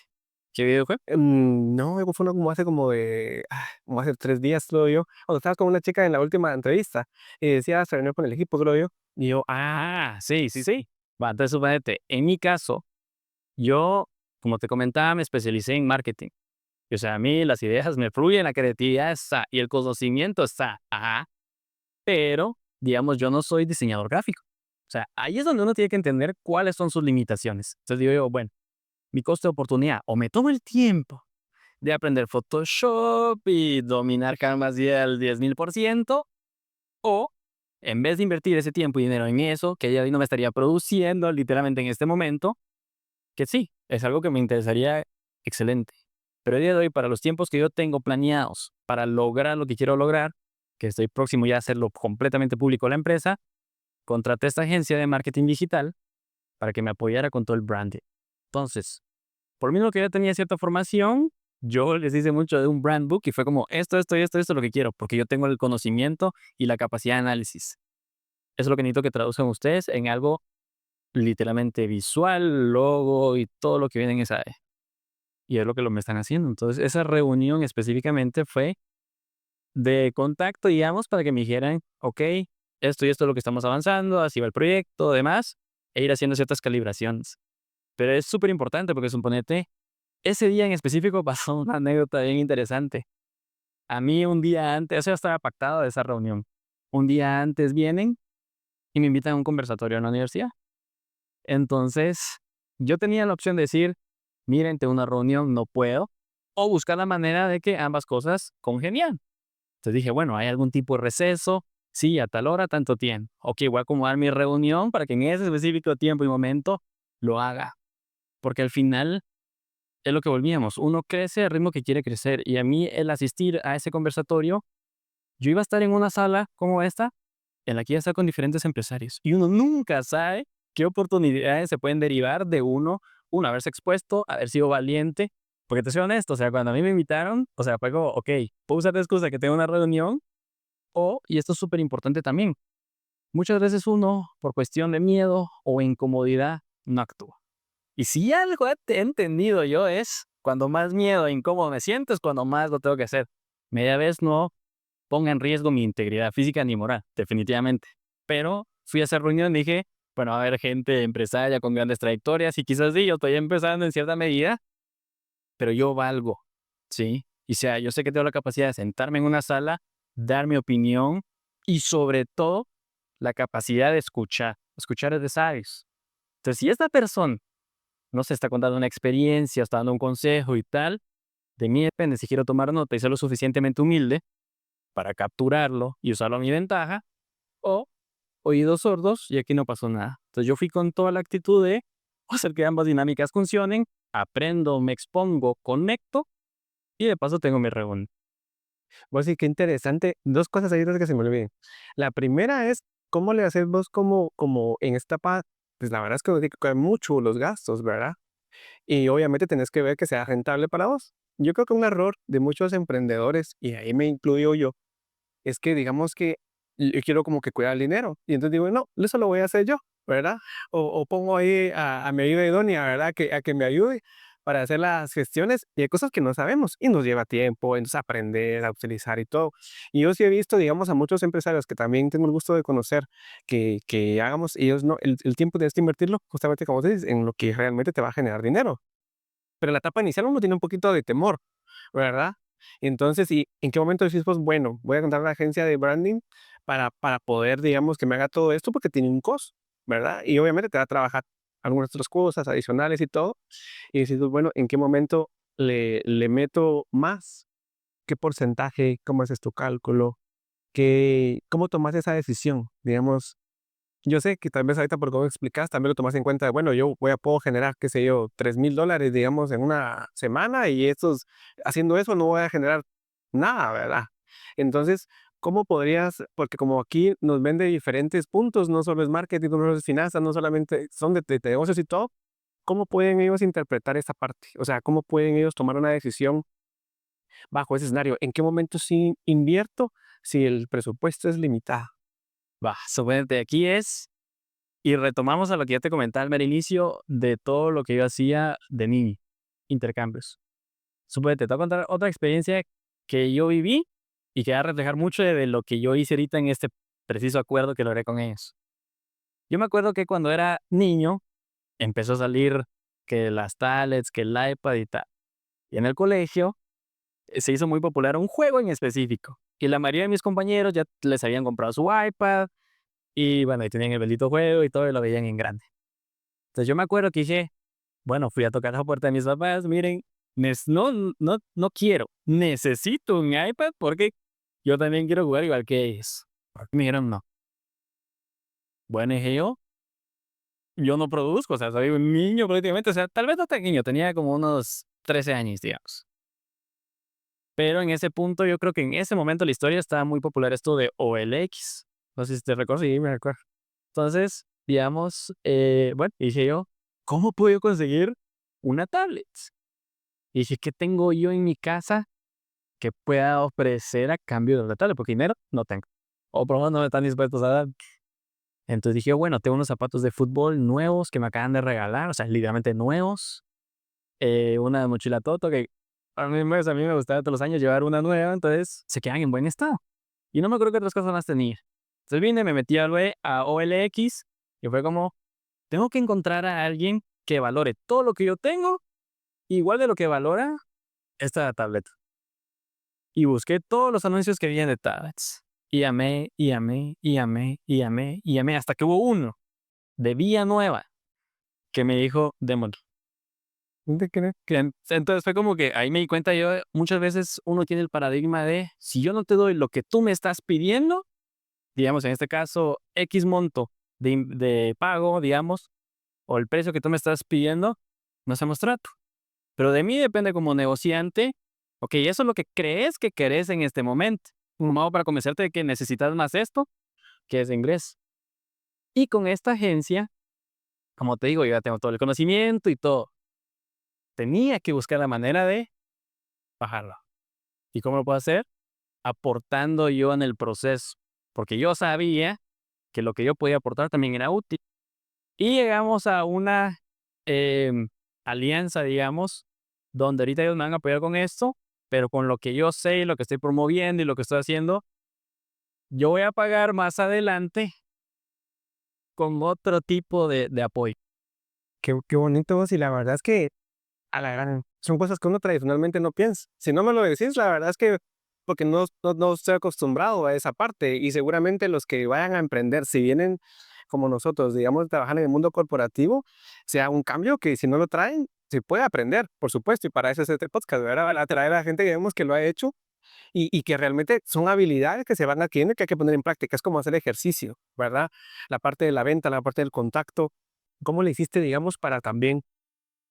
¿Qué video fue? No, fue uno como hace como hace 3 días, creo yo, cuando estabas con una chica en la última entrevista y decías reunión con el equipo, creo yo. Y yo: Ah, sí, sí, sí. Va, entonces suponete, en mi caso, yo, como te comentaba, me especialicé en marketing. O sea, a mí las ideas me fluyen, la creatividad está y el conocimiento está. Ajá. Pero, digamos, yo no soy diseñador gráfico. O sea, ahí es donde uno tiene que entender cuáles son sus limitaciones. Entonces digo yo, bueno, mi costo de oportunidad, o me tomo el tiempo de aprender Photoshop y dominar Canvas ya al 10.000%, o en vez de invertir ese tiempo y dinero en eso, que ya no me estaría produciendo literalmente en este momento, que sí, es algo que me interesaría, excelente. Pero a día de hoy, para los tiempos que yo tengo planeados para lograr lo que quiero lograr, que estoy próximo ya a hacerlo completamente público la empresa, contraté a esta agencia de marketing digital para que me apoyara con todo el branding. Entonces, por mí lo que ya tenía cierta formación, yo les hice mucho de un brand book y fue como esto es lo que quiero, porque yo tengo el conocimiento y la capacidad de análisis. Eso es lo que necesito que traduzcan ustedes en algo literalmente visual, logo y todo lo que viene en esa área. Y es lo que me están haciendo. Entonces, esa reunión específicamente fue de contacto, digamos, para que me dijeran, ok, esto y esto es lo que estamos avanzando, así va el proyecto, demás, e ir haciendo ciertas calibraciones. Pero es súper importante porque suponete, ese día en específico pasó una anécdota bien interesante. A mí un día antes, eso ya estaba pactado de esa reunión. Un día antes vienen y me invitan a un conversatorio en la universidad. Entonces, yo tenía la opción de decir, miren, tengo una reunión, no puedo, o buscar la manera de que ambas cosas congenian. Entonces dije, bueno, ¿hay algún tipo de receso? Sí, a tal hora, tanto tiempo. Ok, voy a acomodar mi reunión para que en ese específico tiempo y momento lo haga. Porque al final es lo que volvíamos. Uno crece al ritmo que quiere crecer. Y a mí el asistir a ese conversatorio, yo iba a estar en una sala como esta, en la que iba a estar con diferentes empresarios. Y uno nunca sabe qué oportunidades se pueden derivar de uno, haberse expuesto, haber sido valiente. Porque te soy honesto, o sea, cuando a mí me invitaron, o sea, fue como, ok, puedo usar de excusa que tengo una reunión, o, y esto es súper importante también, muchas veces uno, por cuestión de miedo o incomodidad, no actúa. Y si algo he entendido yo es, cuando más miedo e incómodo me siento, es cuando más lo tengo que hacer. Media vez no ponga en riesgo mi integridad física ni moral, definitivamente. Pero fui a esa reunión y dije, bueno, va a haber gente empresaria con grandes trayectorias y quizás sí, yo estoy empezando en cierta medida, pero yo valgo, ¿sí? Y o sea, yo sé que tengo la capacidad de sentarme en una sala, dar mi opinión y sobre todo la capacidad de escuchar. Escuchar es de sabios. Entonces, si esta persona no se está contando una experiencia, está dando un consejo y tal, de mí depende si quiero tomar nota y ser lo suficientemente humilde para capturarlo y usarlo a mi ventaja, o oídos sordos y aquí no pasó nada. Entonces yo fui con toda la actitud de hacer que ambas dinámicas funcionen, aprendo, me expongo, conecto y de paso tengo mi reunión. Pues sí, qué interesante. Dos cosas ahí antes que se me olviden. La primera es, ¿cómo le haces vos como en esta etapa? Pues la verdad es que tiene que cuidar mucho los gastos, ¿verdad? Y obviamente tenés que ver que sea rentable para vos. Yo creo que un error de muchos emprendedores, y ahí me incluyo yo, es que digamos que yo quiero como que cuidar el dinero. Y entonces digo, no, eso lo voy a hacer yo, ¿verdad? O pongo ahí a mi ayuda idónea, ¿verdad? A que me ayude para hacer las gestiones y hay cosas que no sabemos y nos lleva tiempo, entonces aprender a utilizar y todo. Y yo sí he visto, digamos, a muchos empresarios que también tengo el gusto de conocer que hagamos, ellos no, el tiempo tienes que invertirlo justamente como dices, en lo que realmente te va a generar dinero. Pero en la etapa inicial uno tiene un poquito de temor, ¿verdad? Entonces, ¿y en qué momento decís, pues, bueno, voy a contratar una agencia de branding para poder, digamos, que me haga todo esto porque tiene un costo, ¿verdad? Y obviamente te va a trabajar algunas otras cosas adicionales y todo. Y decís, pues, bueno, ¿en qué momento le meto más? ¿Qué porcentaje? ¿Cómo haces tu cálculo? ¿Cómo tomas esa decisión? Digamos, yo sé que tal vez ahorita por cómo explicas también lo tomas en cuenta de, bueno, puedo generar, qué sé yo, $3,000, digamos, en una semana y haciendo eso no voy a generar nada, ¿verdad? Entonces, ¿cómo podrías? Porque como aquí nos vende diferentes puntos, no solo es marketing, no solo es finanzas, no solamente son de negocios y todo, ¿cómo pueden ellos interpretar esa parte? O sea, ¿cómo pueden ellos tomar una decisión bajo ese escenario? ¿En qué momento sí invierto si el presupuesto es limitado? Va, suponete, aquí es, y retomamos a lo que ya te comentaba al mero inicio de todo lo que yo hacía de niño, intercambios. Suponete, te voy a contar otra experiencia que yo viví y que va a reflejar mucho de lo que yo hice ahorita en este preciso acuerdo que logré con ellos. Yo me acuerdo que cuando era niño empezó a salir que las tablets, que el iPad y tal. Y en el colegio se hizo muy popular un juego en específico. Y la mayoría de mis compañeros ya les habían comprado su iPad y bueno, y tenían el bendito juego y todo y lo veían en grande. Entonces yo me acuerdo que dije, bueno, fui a tocar la puerta de mis papás, miren, no quiero, necesito un iPad porque yo también quiero jugar igual que ellos. Me dijeron, no. Bueno, dije yo no produzco, o sea, soy un niño prácticamente, o sea, tal vez no tan niño, tenía como unos 13 años, digamos. Pero en ese punto, yo creo que en ese momento de la historia estaba muy popular esto de OLX. No sé si te recuerdas, sí, me recuerdo. Entonces, digamos, bueno, dije yo, ¿cómo puedo yo conseguir una tablet? Y dije, ¿qué tengo yo en mi casa que pueda ofrecer a cambio de una tablet? Porque dinero no tengo. O por lo menos no me están dispuestos a dar. Entonces dije, bueno, tengo unos zapatos de fútbol nuevos que me acaban de regalar, o sea, literalmente nuevos. Una mochila Toto que a mí me gustaba todos los años llevar una nueva, entonces se quedan en buen estado. Y no me acuerdo qué otras cosas más tenía. Entonces vine, me metí a OLX y fue como, tengo que encontrar a alguien que valore todo lo que yo tengo, igual de lo que valora esta tableta. Y busqué todos los anuncios que había de tablets. Y amé, y amé, y amé, y amé, y amé, hasta que hubo uno de Vía Nueva que me dijo, démoslo. ¿De qué? Entonces fue como que ahí me di cuenta yo, muchas veces uno tiene el paradigma de, si yo no te doy lo que tú me estás pidiendo, digamos, en este caso, X monto de pago, digamos, o el precio que tú me estás pidiendo, no hacemos trato. Pero de mí depende como negociante, ok, eso es lo que crees que querés en este momento. ¿Cómo hago para convencerte de que necesitas más esto? Que es inglés. Y con esta agencia, como te digo, yo ya tengo todo el conocimiento y todo. Tenía que buscar la manera de bajarlo. ¿Y cómo lo puedo hacer? Aportando yo en el proceso, porque yo sabía que lo que yo podía aportar también era útil. Y llegamos a una em, alianza, digamos, donde ahorita ellos me van a apoyar con esto, pero con lo que yo sé y lo que estoy promoviendo y lo que estoy haciendo, yo voy a pagar más adelante con otro tipo de apoyo. Qué bonito vos, y la verdad es que A la gran, son cosas que uno tradicionalmente no piensa. Si no me lo decís, la verdad es que porque no estoy acostumbrado a esa parte y seguramente los que vayan a emprender, si vienen como nosotros, digamos, trabajar en el mundo corporativo, sea un cambio que si no lo traen, se puede aprender, por supuesto, y para eso es este podcast, ¿verdad? A traer a la gente que vemos que lo ha hecho y que realmente son habilidades que se van adquiriendo y que hay que poner en práctica. Es como hacer ejercicio, ¿verdad? La parte de la venta, la parte del contacto. ¿Cómo le hiciste, digamos, para también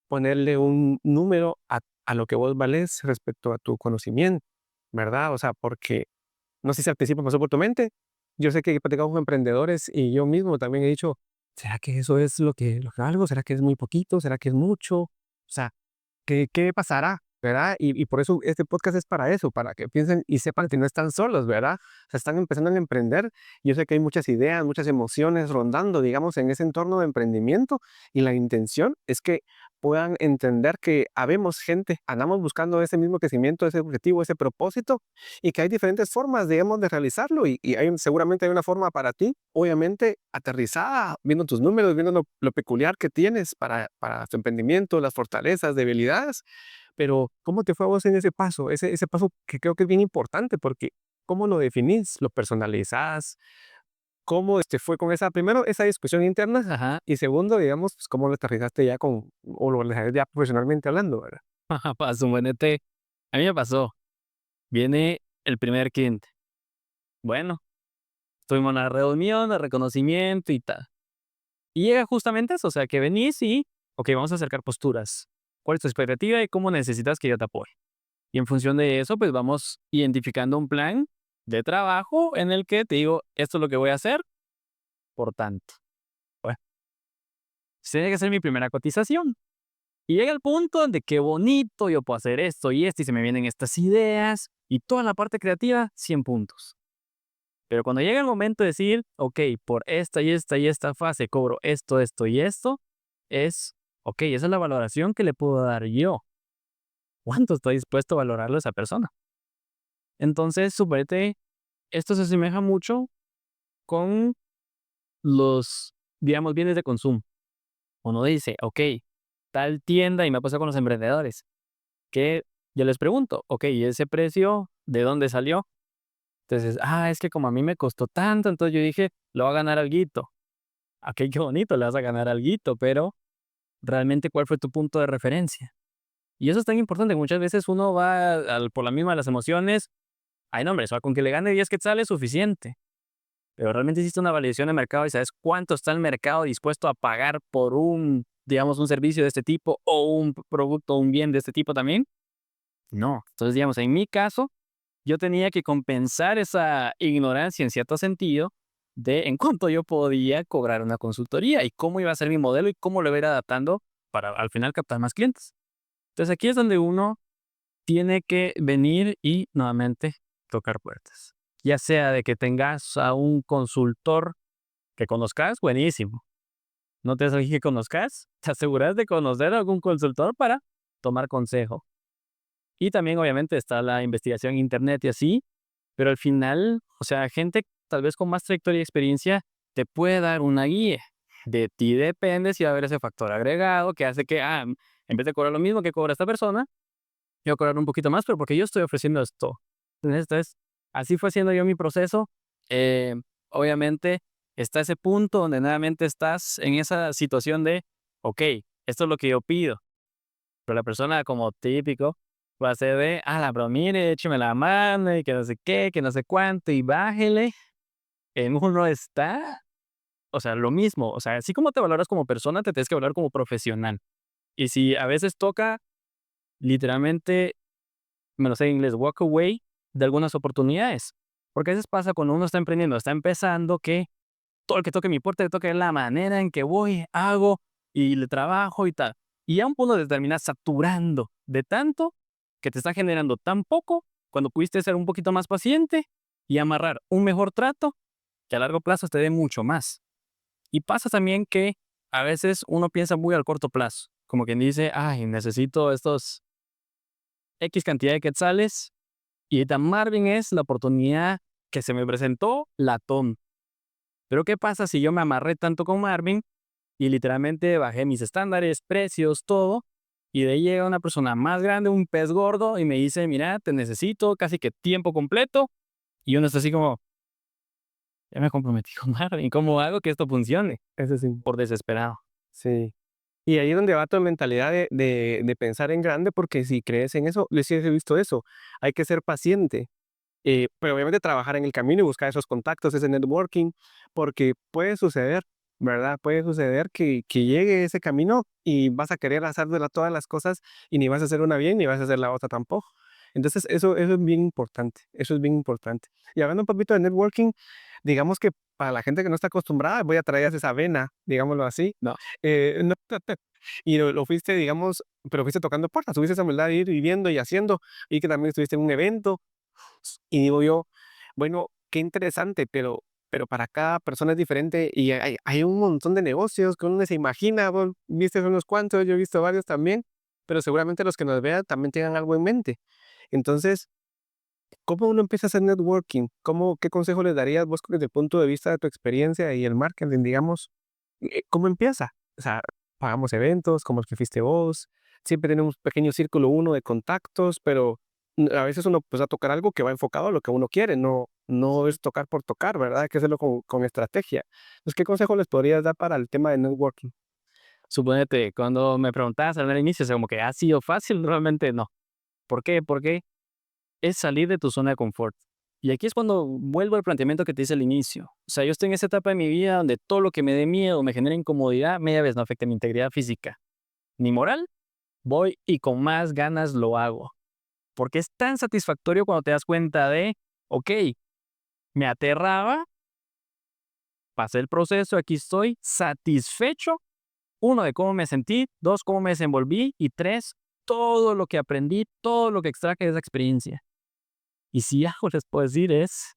ponerle un número a lo que vos valés respecto a tu conocimiento, ¿verdad? O sea, porque no sé si al principio pasó por tu mente. Yo sé que he platicado con emprendedores y yo mismo también he dicho, ¿será que eso es lo que valgo? ¿Será que es muy poquito? ¿Será que es mucho? O sea, ¿qué pasará? ¿Verdad? Y por eso este podcast es para eso, para que piensen y sepan que no están solos, ¿verdad? O sea, están empezando a emprender. Yo sé que hay muchas ideas, muchas emociones rondando, digamos, en ese entorno de emprendimiento y la intención es que puedan entender que habemos gente, andamos buscando ese mismo crecimiento, ese objetivo, ese propósito y que hay diferentes formas, digamos, de realizarlo y seguramente hay una forma para ti, obviamente aterrizada, viendo tus números, viendo lo peculiar que tienes para tu emprendimiento, las fortalezas, debilidades, pero ¿cómo te fue a vos en ese paso? Ese paso que creo que es bien importante porque ¿cómo lo definís? ¿Lo personalizás? ¿Cómo fue con esa, primero, esa discusión interna? Ajá. Y segundo, digamos, pues, ¿cómo lo aterrizaste ya o lo aterrizaste ya profesionalmente hablando, ¿verdad? Pasó, suponete, a mí me pasó. Viene el primer cliente. Bueno, tuvimos una reunión de reconocimiento y tal. Y llega justamente eso, o sea, que venís y, ok, vamos a acercar posturas. ¿Cuál es tu expectativa y cómo necesitas que yo te apoye? Y en función de eso, pues vamos identificando un plan de trabajo en el que te digo, esto es lo que voy a hacer, por tanto. Bueno, tiene que ser mi primera cotización. Y llega el punto donde qué bonito, yo puedo hacer esto y se me vienen estas ideas y toda la parte creativa, 100 puntos. Pero cuando llega el momento de decir, ok, por esta y esta y esta fase cobro esto, esto y esto, es, ok, esa es la valoración que le puedo dar yo. ¿Cuánto estoy dispuesto a valorarlo a esa persona? Entonces, suponete, esto se asemeja mucho con los, digamos, bienes de consumo. Uno dice, ok, tal tienda, y me ha pasado con los emprendedores, que yo les pregunto, ok, ¿y ese precio de dónde salió? Entonces, es que como a mí me costó tanto, entonces yo dije, lo va a ganar alguito. Ok, qué bonito, le vas a ganar alguito, pero realmente, ¿cuál fue tu punto de referencia? Y eso es tan importante, que muchas veces uno va por la misma de las emociones, ay, no, hombre, eso con que le gane 10 quetzales es suficiente. Pero realmente hiciste una validación de mercado y sabes cuánto está el mercado dispuesto a pagar por un, digamos, un servicio de este tipo o un producto o un bien de este tipo también. No. Entonces, digamos, en mi caso, yo tenía que compensar esa ignorancia en cierto sentido de en cuánto yo podía cobrar una consultoría y cómo iba a ser mi modelo y cómo lo iba a ir adaptando para al final captar más clientes. Entonces aquí es donde uno tiene que venir y nuevamente tocar puertas. Ya sea de que tengas a un consultor que conozcas, buenísimo. No te alguien que conozcas, te aseguras de conocer a algún consultor para tomar consejo. Y también obviamente está la investigación en internet y así, pero al final, o sea, gente tal vez con más trayectoria y experiencia te puede dar una guía. De ti depende si va a haber ese factor agregado que hace que, en vez de cobrar lo mismo que cobra esta persona, yo voy a cobrar un poquito más, pero porque yo estoy ofreciendo esto. Entonces, así fue siendo yo mi proceso. Eh, Obviamente, está ese punto donde nuevamente estás en esa situación de, ok, esto es lo que yo pido, pero la persona como típico va a ser de, pero mire, écheme la mano y que no sé qué, que no sé cuánto, y bájele. En uno está, o sea, lo mismo. O sea, así como te valoras como persona, te tienes que valorar como profesional. Y si a veces toca, literalmente, me lo sé en inglés, walk away de algunas oportunidades. Porque a veces pasa cuando uno está emprendiendo, está empezando, que todo el que toque mi puerta le toque la manera en que voy, hago y le trabajo y tal. Y a un punto de terminar saturando de tanto que te está generando tan poco cuando pudiste ser un poquito más paciente y amarrar un mejor trato que a largo plazo te dé mucho más. Y pasa también que a veces uno piensa muy al corto plazo, como quien dice, necesito estos X cantidad de quetzales y ahorita Marvin es la oportunidad que se me presentó, la tomo. Pero ¿qué pasa si yo me amarré tanto con Marvin y literalmente bajé mis estándares, precios, todo? Y de ahí llega una persona más grande, un pez gordo, y me dice, mira, te necesito casi que tiempo completo. Y uno está así como, ya me comprometí con Marvin, ¿cómo hago que esto funcione? Eso sí, Por desesperado. sí. Y ahí es donde va tu mentalidad de pensar en grande, porque si crees en eso, yo sí he visto eso, hay que ser paciente. Pero obviamente trabajar en el camino y buscar esos contactos, ese networking, porque puede suceder, ¿verdad? Puede suceder que llegue ese camino y vas a querer hacer de todas las cosas y ni vas a hacer una bien ni vas a hacer la otra tampoco. Entonces, eso es bien importante, eso es bien importante. Y hablando un poquito de networking, digamos que para la gente que no está acostumbrada, voy a traer esa vena, digámoslo así. No. No, y lo fuiste, digamos, pero fuiste tocando puertas, tuviste esa humildad de ir viviendo y haciendo, y que también estuviste en un evento, y digo yo, bueno, qué interesante, pero para cada persona es diferente y hay un montón de negocios que uno ni se imagina. Vos viste unos cuantos, yo he visto varios también, pero seguramente los que nos vean también tengan algo en mente. Entonces, ¿cómo uno empieza a hacer networking? ¿Qué consejo les darías vos desde el punto de vista de tu experiencia y el marketing, digamos? ¿Cómo empieza? O sea, pagamos eventos como el que fuiste vos, siempre tenemos un pequeño círculo uno de contactos, pero a veces uno pues a tocar algo que va enfocado a lo que uno quiere, no es tocar por tocar, ¿verdad? Hay que hacerlo con estrategia. Entonces, ¿qué consejo les podrías dar para el tema de networking? Suponete, cuando me preguntabas al inicio, o sea, como que ha sido fácil, realmente no. ¿Por qué? Porque es salir de tu zona de confort. Y aquí es cuando vuelvo al planteamiento que te hice al inicio. O sea, yo estoy en esa etapa de mi vida donde todo lo que me dé miedo, me genera incomodidad, media vez no afecta mi integridad física ni moral, voy y con más ganas lo hago. Porque es tan satisfactorio cuando te das cuenta de, ok, me aterraba, pasé el proceso, aquí estoy, satisfecho, uno, de cómo me sentí, dos, cómo me desenvolví, y tres, todo lo que aprendí, todo lo que extraje de esa experiencia. Y si algo les puedo decir es,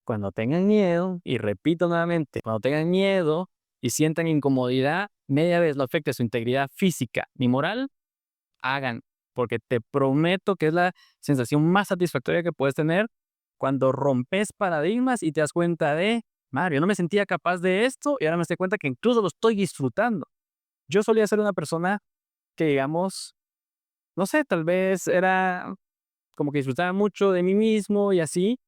cuando tengan miedo, y repito nuevamente, cuando tengan miedo y sientan incomodidad, media vez no afecte su integridad física ni moral, hagan, porque te prometo que es la sensación más satisfactoria que puedes tener cuando rompes paradigmas y te das cuenta de, madre, yo no me sentía capaz de esto y ahora me estoy cuenta que incluso lo estoy disfrutando. Yo solía ser una persona que, digamos, no sé, tal vez era como que disfrutaba mucho de mí mismo y así,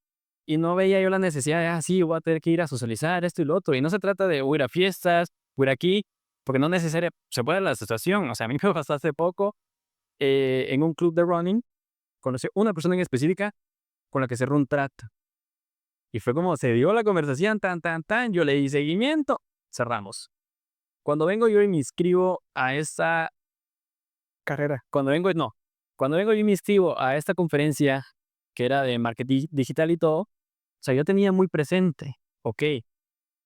y no veía yo la necesidad de, sí, voy a tener que ir a socializar, esto y lo otro. Y no se trata de o ir a fiestas, o ir aquí, porque no necesariamente se puede la situación. O sea, a mí me pasó hace poco en un club de running, conocí a una persona en específica con la que cerró un trato. Y fue como se dio la conversación, tan, tan, tan, yo le di seguimiento, cerramos. Cuando vengo yo y me inscribo a esta, Carrera. cuando vengo, no, cuando vengo yo y me inscribo a esta conferencia que era de marketing digital y todo, o sea, yo tenía muy presente, ok,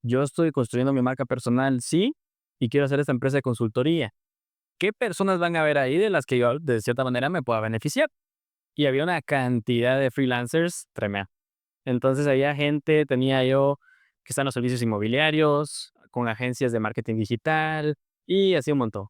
yo estoy construyendo mi marca personal, sí, y quiero hacer esta empresa de consultoría. ¿Qué personas van a ver ahí de las que yo de cierta manera me pueda beneficiar? Y había una cantidad de freelancers tremenda. Entonces había gente, tenía yo que están en los servicios inmobiliarios, con agencias de marketing digital y así un montón.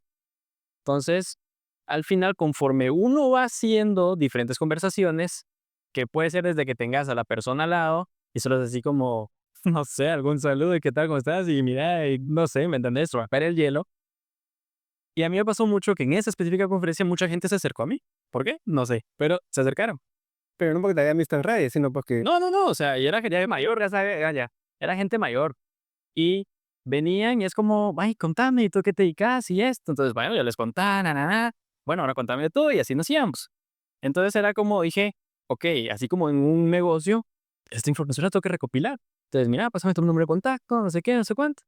Entonces, al final, conforme uno va haciendo diferentes conversaciones, que puede ser desde que tengas a la persona al lado y solo es así como, no sé, algún saludo y qué tal, cómo estás y mira, y no sé, ¿me entendés? Romper el hielo. Y a mí me pasó mucho que en esa específica conferencia mucha gente se acercó a mí. ¿Por qué? No sé, pero se acercaron. Pero no porque te hayan visto en redes, sino porque No, no, no, o sea, y era gente mayor, ya sabes, ya, era gente mayor. Y venían y es como, ay, contame, ¿y tú qué te dedicas? Y esto. Entonces, bueno, yo les contaba, na, na, na. Bueno, ahora contame tú y así nos íbamos. Entonces era como dije, ok, así como en un negocio, esta información la tengo que recopilar. Entonces, mira, pásame tu número de contacto, no sé qué, no sé cuánto.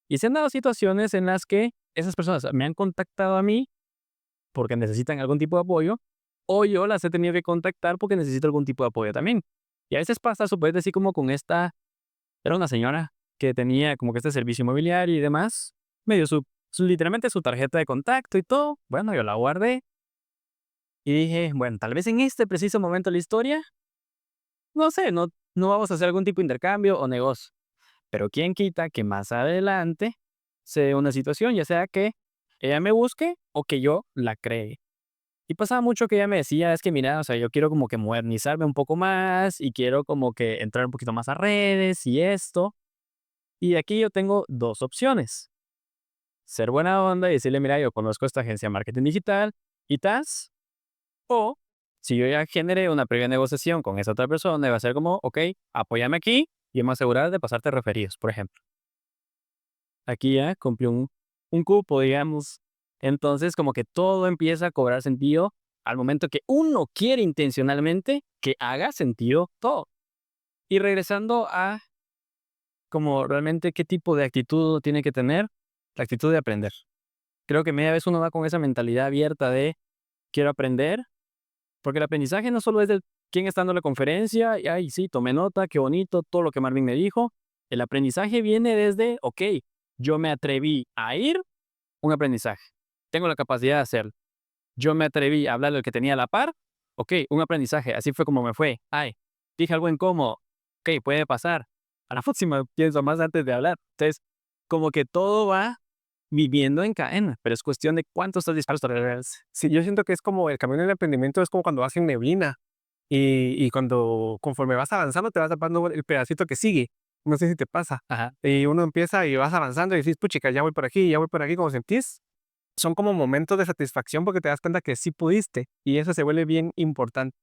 Y se han dado situaciones en las que esas personas me han contactado a mí porque necesitan algún tipo de apoyo, o yo las he tenido que contactar porque necesito algún tipo de apoyo también. Y a veces pasa, suponete así como con esta, era una señora que tenía como que este servicio inmobiliario y demás, me dio literalmente su tarjeta de contacto y todo. Bueno, yo la guardé y dije, bueno, tal vez en este preciso momento de la historia, no sé, no vamos a hacer algún tipo de intercambio o negocio. Pero quién quita que más adelante se dé una situación, ya sea que ella me busque o que yo la cree. Y pasaba mucho que ella me decía, es que mira, o sea, yo quiero como que modernizarme un poco más y quiero como que entrar un poquito más a redes y esto. Y aquí yo tengo dos opciones. ser buena onda y decirle, mira, yo conozco esta agencia de marketing digital y tas. O si yo ya generé una previa negociación con esa otra persona, va a ser como, ok, apóyame aquí y me asegurar de pasarte referidos, por ejemplo. Aquí ya cumplí un cupo, digamos. Entonces, como que todo empieza a cobrar sentido al momento que uno quiere intencionalmente que haga sentido todo. Y regresando a como realmente qué tipo de actitud uno tiene que tener, la actitud de aprender. Creo que media vez uno va con esa mentalidad abierta de quiero aprender, porque el aprendizaje no solo es de quién está dando la conferencia, y ay, sí, tomé nota, qué bonito, todo lo que Marvin me dijo. El aprendizaje viene desde, ok, yo me atreví a ir, un aprendizaje. Tengo la capacidad de hacerlo. Yo me atreví a hablar del que tenía a la par, ok, un aprendizaje. Así fue como me fue. Ay, dije algo incómodo, ok, puede pasar. A la próxima pienso más antes de hablar. Entonces, como que todo va viviendo en cadena, pero es cuestión de cuánto estás dispuesto a revelarse. Sí, yo siento que es como el camino del emprendimiento es como cuando vas en neblina y cuando conforme vas avanzando te vas tapando el pedacito que sigue. No sé si te pasa. Ajá. Y uno empieza y vas avanzando y dices, puchica, ya voy por aquí, como sentís. Son como momentos de satisfacción porque te das cuenta que sí pudiste y eso se vuelve bien importante.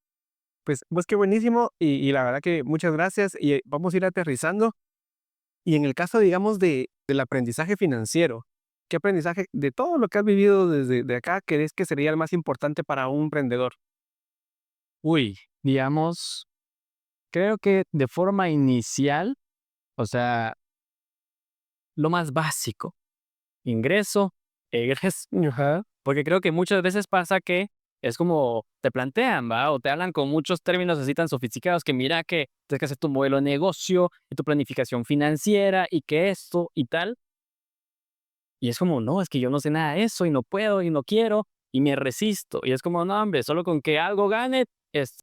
Pues, pues qué buenísimo y la verdad que muchas gracias y vamos a ir aterrizando. Y en el caso, digamos, del aprendizaje financiero, ¿qué aprendizaje de todo lo que has vivido desde de acá crees que sería el más importante para un emprendedor? Uy, digamos, creo que de forma inicial, o sea, lo más básico, ingreso, egreso, Ajá. porque creo que muchas veces pasa que es como te plantean, ¿va? O te hablan con muchos términos así tan sofisticados que mira que tienes que hacer tu modelo de negocio y tu planificación financiera y que esto y tal. Y es como, no, es que yo no sé nada de eso y no puedo y no quiero y me resisto. Y es como, no, hombre, solo con que algo gane es.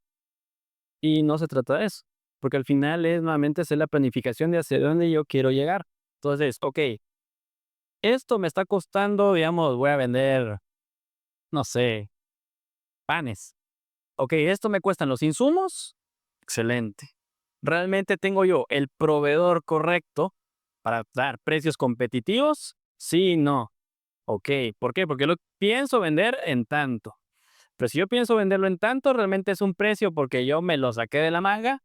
Y no se trata de eso, porque al final es nuevamente hacer la planificación de hacia dónde yo quiero llegar. Entonces, ok, esto me está costando, digamos, voy a vender, no sé, panes. Ok, esto me cuestan los insumos, excelente. ¿Realmente tengo yo el proveedor correcto para dar precios competitivos? Sí, no. Ok, ¿por qué? Porque lo pienso vender en tanto. Pero si yo pienso venderlo en tanto, realmente es un precio porque yo me lo saqué de la manga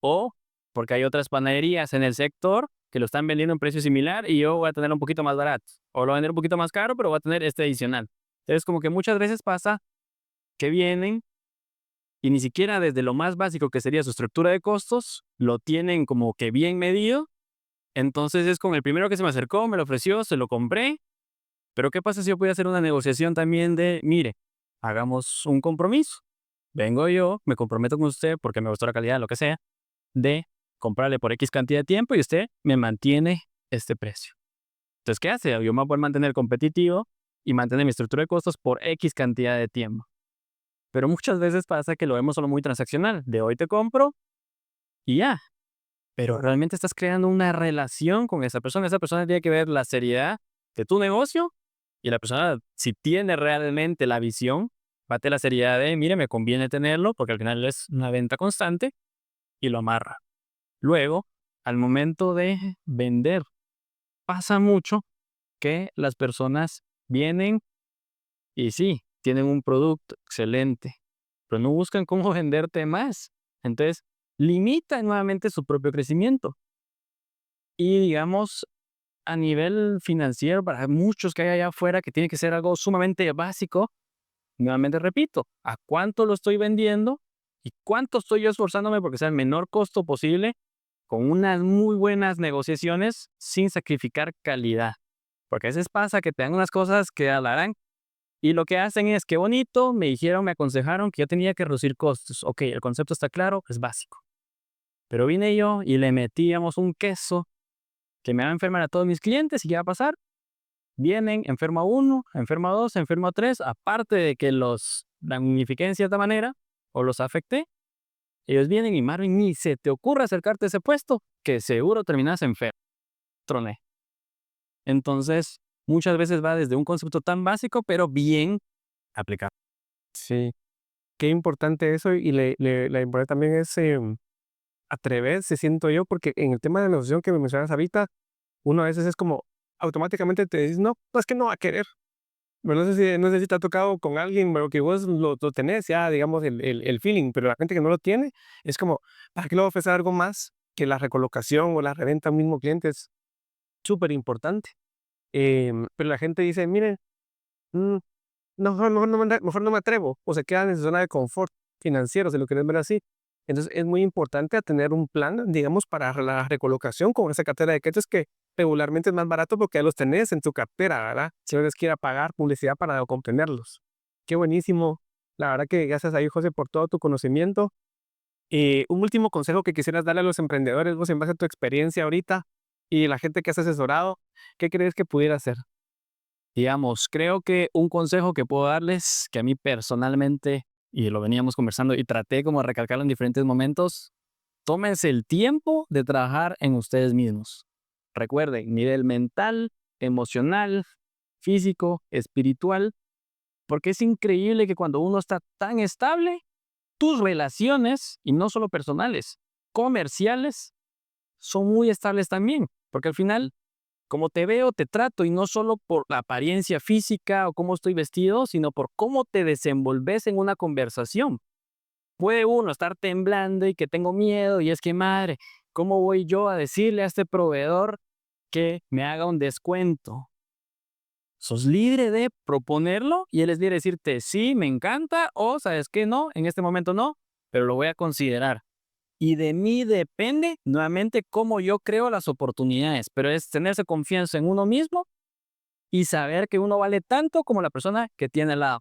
o porque hay otras panaderías en el sector que lo están vendiendo en precio similar y yo voy a tener un poquito más barato. O lo voy a vender un poquito más caro, pero voy a tener este adicional. Entonces, como que muchas veces pasa que vienen y ni siquiera desde lo más básico que sería su estructura de costos, lo tienen como que bien medido. Entonces es con el primero que se me acercó, me lo ofreció, se lo compré. Pero ¿qué pasa si yo voy a hacer una negociación también de, mire, hagamos un compromiso? Vengo yo, me comprometo con usted porque me gustó la calidad, lo que sea, de comprarle por X cantidad de tiempo y usted me mantiene este precio. Entonces, ¿qué hace? Yo me voy a poder mantener competitivo y mantener mi estructura de costos por X cantidad de tiempo. Pero muchas veces pasa que lo vemos solo muy transaccional. De hoy te compro y ya. Pero realmente estás creando una relación con esa persona. Esa persona tiene que ver la seriedad de tu negocio y la persona, si tiene realmente la visión, va a tener la seriedad de, mire, me conviene tenerlo porque al final es una venta constante y lo amarra. Luego, al momento de vender, pasa mucho que las personas vienen y sí, tienen un producto excelente, pero no buscan cómo venderte más. Entonces, limitan nuevamente su propio crecimiento. Y digamos, a nivel financiero, para muchos que hay allá afuera, que tiene que ser algo sumamente básico, nuevamente repito, ¿a cuánto lo estoy vendiendo? ¿Y cuánto estoy yo esforzándome porque sea el menor costo posible con unas muy buenas negociaciones sin sacrificar calidad? Porque a veces pasa que te dan unas cosas que alarán y lo que hacen es, qué bonito, me dijeron, me aconsejaron que yo tenía que reducir costos. Ok, el concepto está claro, es básico. Pero vine yo y le metíamos un queso que me va a enfermar a todos mis clientes y ¿qué va a pasar? Vienen, enferma uno, enferma dos, enferma tres, aparte de que los damnifiqué en cierta manera o los afecté, ellos vienen y Marvin, ni se te ocurra acercarte a ese puesto, que seguro terminas enfermo. Troné. Entonces, muchas veces va desde un concepto tan básico, pero bien aplicado. Sí, qué importante eso y la importante también es atreverse, siento yo, porque en el tema de la negociación que me mencionas ahorita, uno a veces es como, automáticamente te dices, no, pues que no va a querer. Pero no sé si te ha tocado con alguien, pero que vos lo tenés ya, digamos, el feeling, pero la gente que no lo tiene, es como, ¿para qué le voy a ofrecer algo más? Que la recolocación o la reventa a un mismo cliente es súper importante. Pero la gente dice, miren, mm, no, mejor no me atrevo, o se quedan en su zona de confort financiero, si lo quieres ver así. Entonces es muy importante a tener un plan, digamos, para la recolocación con esa cartera de créditos que regularmente es más barato porque ya los tenés en tu cartera, ¿verdad? Si no les quiera pagar publicidad para obtenerlos. Qué buenísimo. La verdad que gracias ahí, José, por todo tu conocimiento. Un último consejo que quisieras darle a los emprendedores, vos en base a tu experiencia ahorita y la gente que has asesorado, ¿qué crees que pudiera hacer? Digamos, creo que un consejo que puedo darles, que a mí personalmente, y lo veníamos conversando y traté como de recalcarlo en diferentes momentos, tómense el tiempo de trabajar en ustedes mismos. Recuerden, nivel mental, emocional, físico, espiritual, porque es increíble que cuando uno está tan estable, tus relaciones, y no solo personales, comerciales, son muy estables también, porque al final, como te veo, te trato, y no solo por la apariencia física o cómo estoy vestido, sino por cómo te desenvolves en una conversación. Puede uno estar temblando y que tengo miedo, y es que madre, ¿cómo voy yo a decirle a este proveedor que me haga un descuento? Sos libre de proponerlo y él es libre de decirte sí, me encanta, o sabes que no, en este momento no, pero lo voy a considerar. Y de mí depende nuevamente cómo yo creo las oportunidades, pero es tenerse confianza en uno mismo y saber que uno vale tanto como la persona que tiene al lado.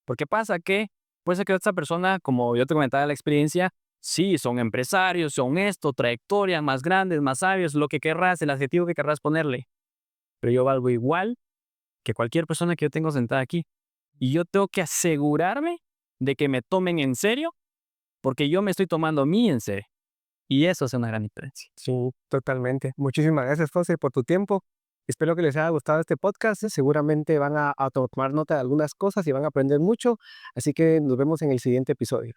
Porque pasa que puede ser que esta persona, como yo te comentaba la experiencia, sí, son empresarios, son esto, trayectorias más grandes, más sabios, lo que querrás, el adjetivo que querrás ponerle. Pero yo valgo igual que cualquier persona que yo tengo sentada aquí. Y yo tengo que asegurarme de que me tomen en serio porque yo me estoy tomando a mí en serio. Y eso hace una gran diferencia. Sí, totalmente. Muchísimas gracias, José, por tu tiempo. Espero que les haya gustado este podcast. Seguramente van a tomar nota de algunas cosas y van a aprender mucho. Así que nos vemos en el siguiente episodio.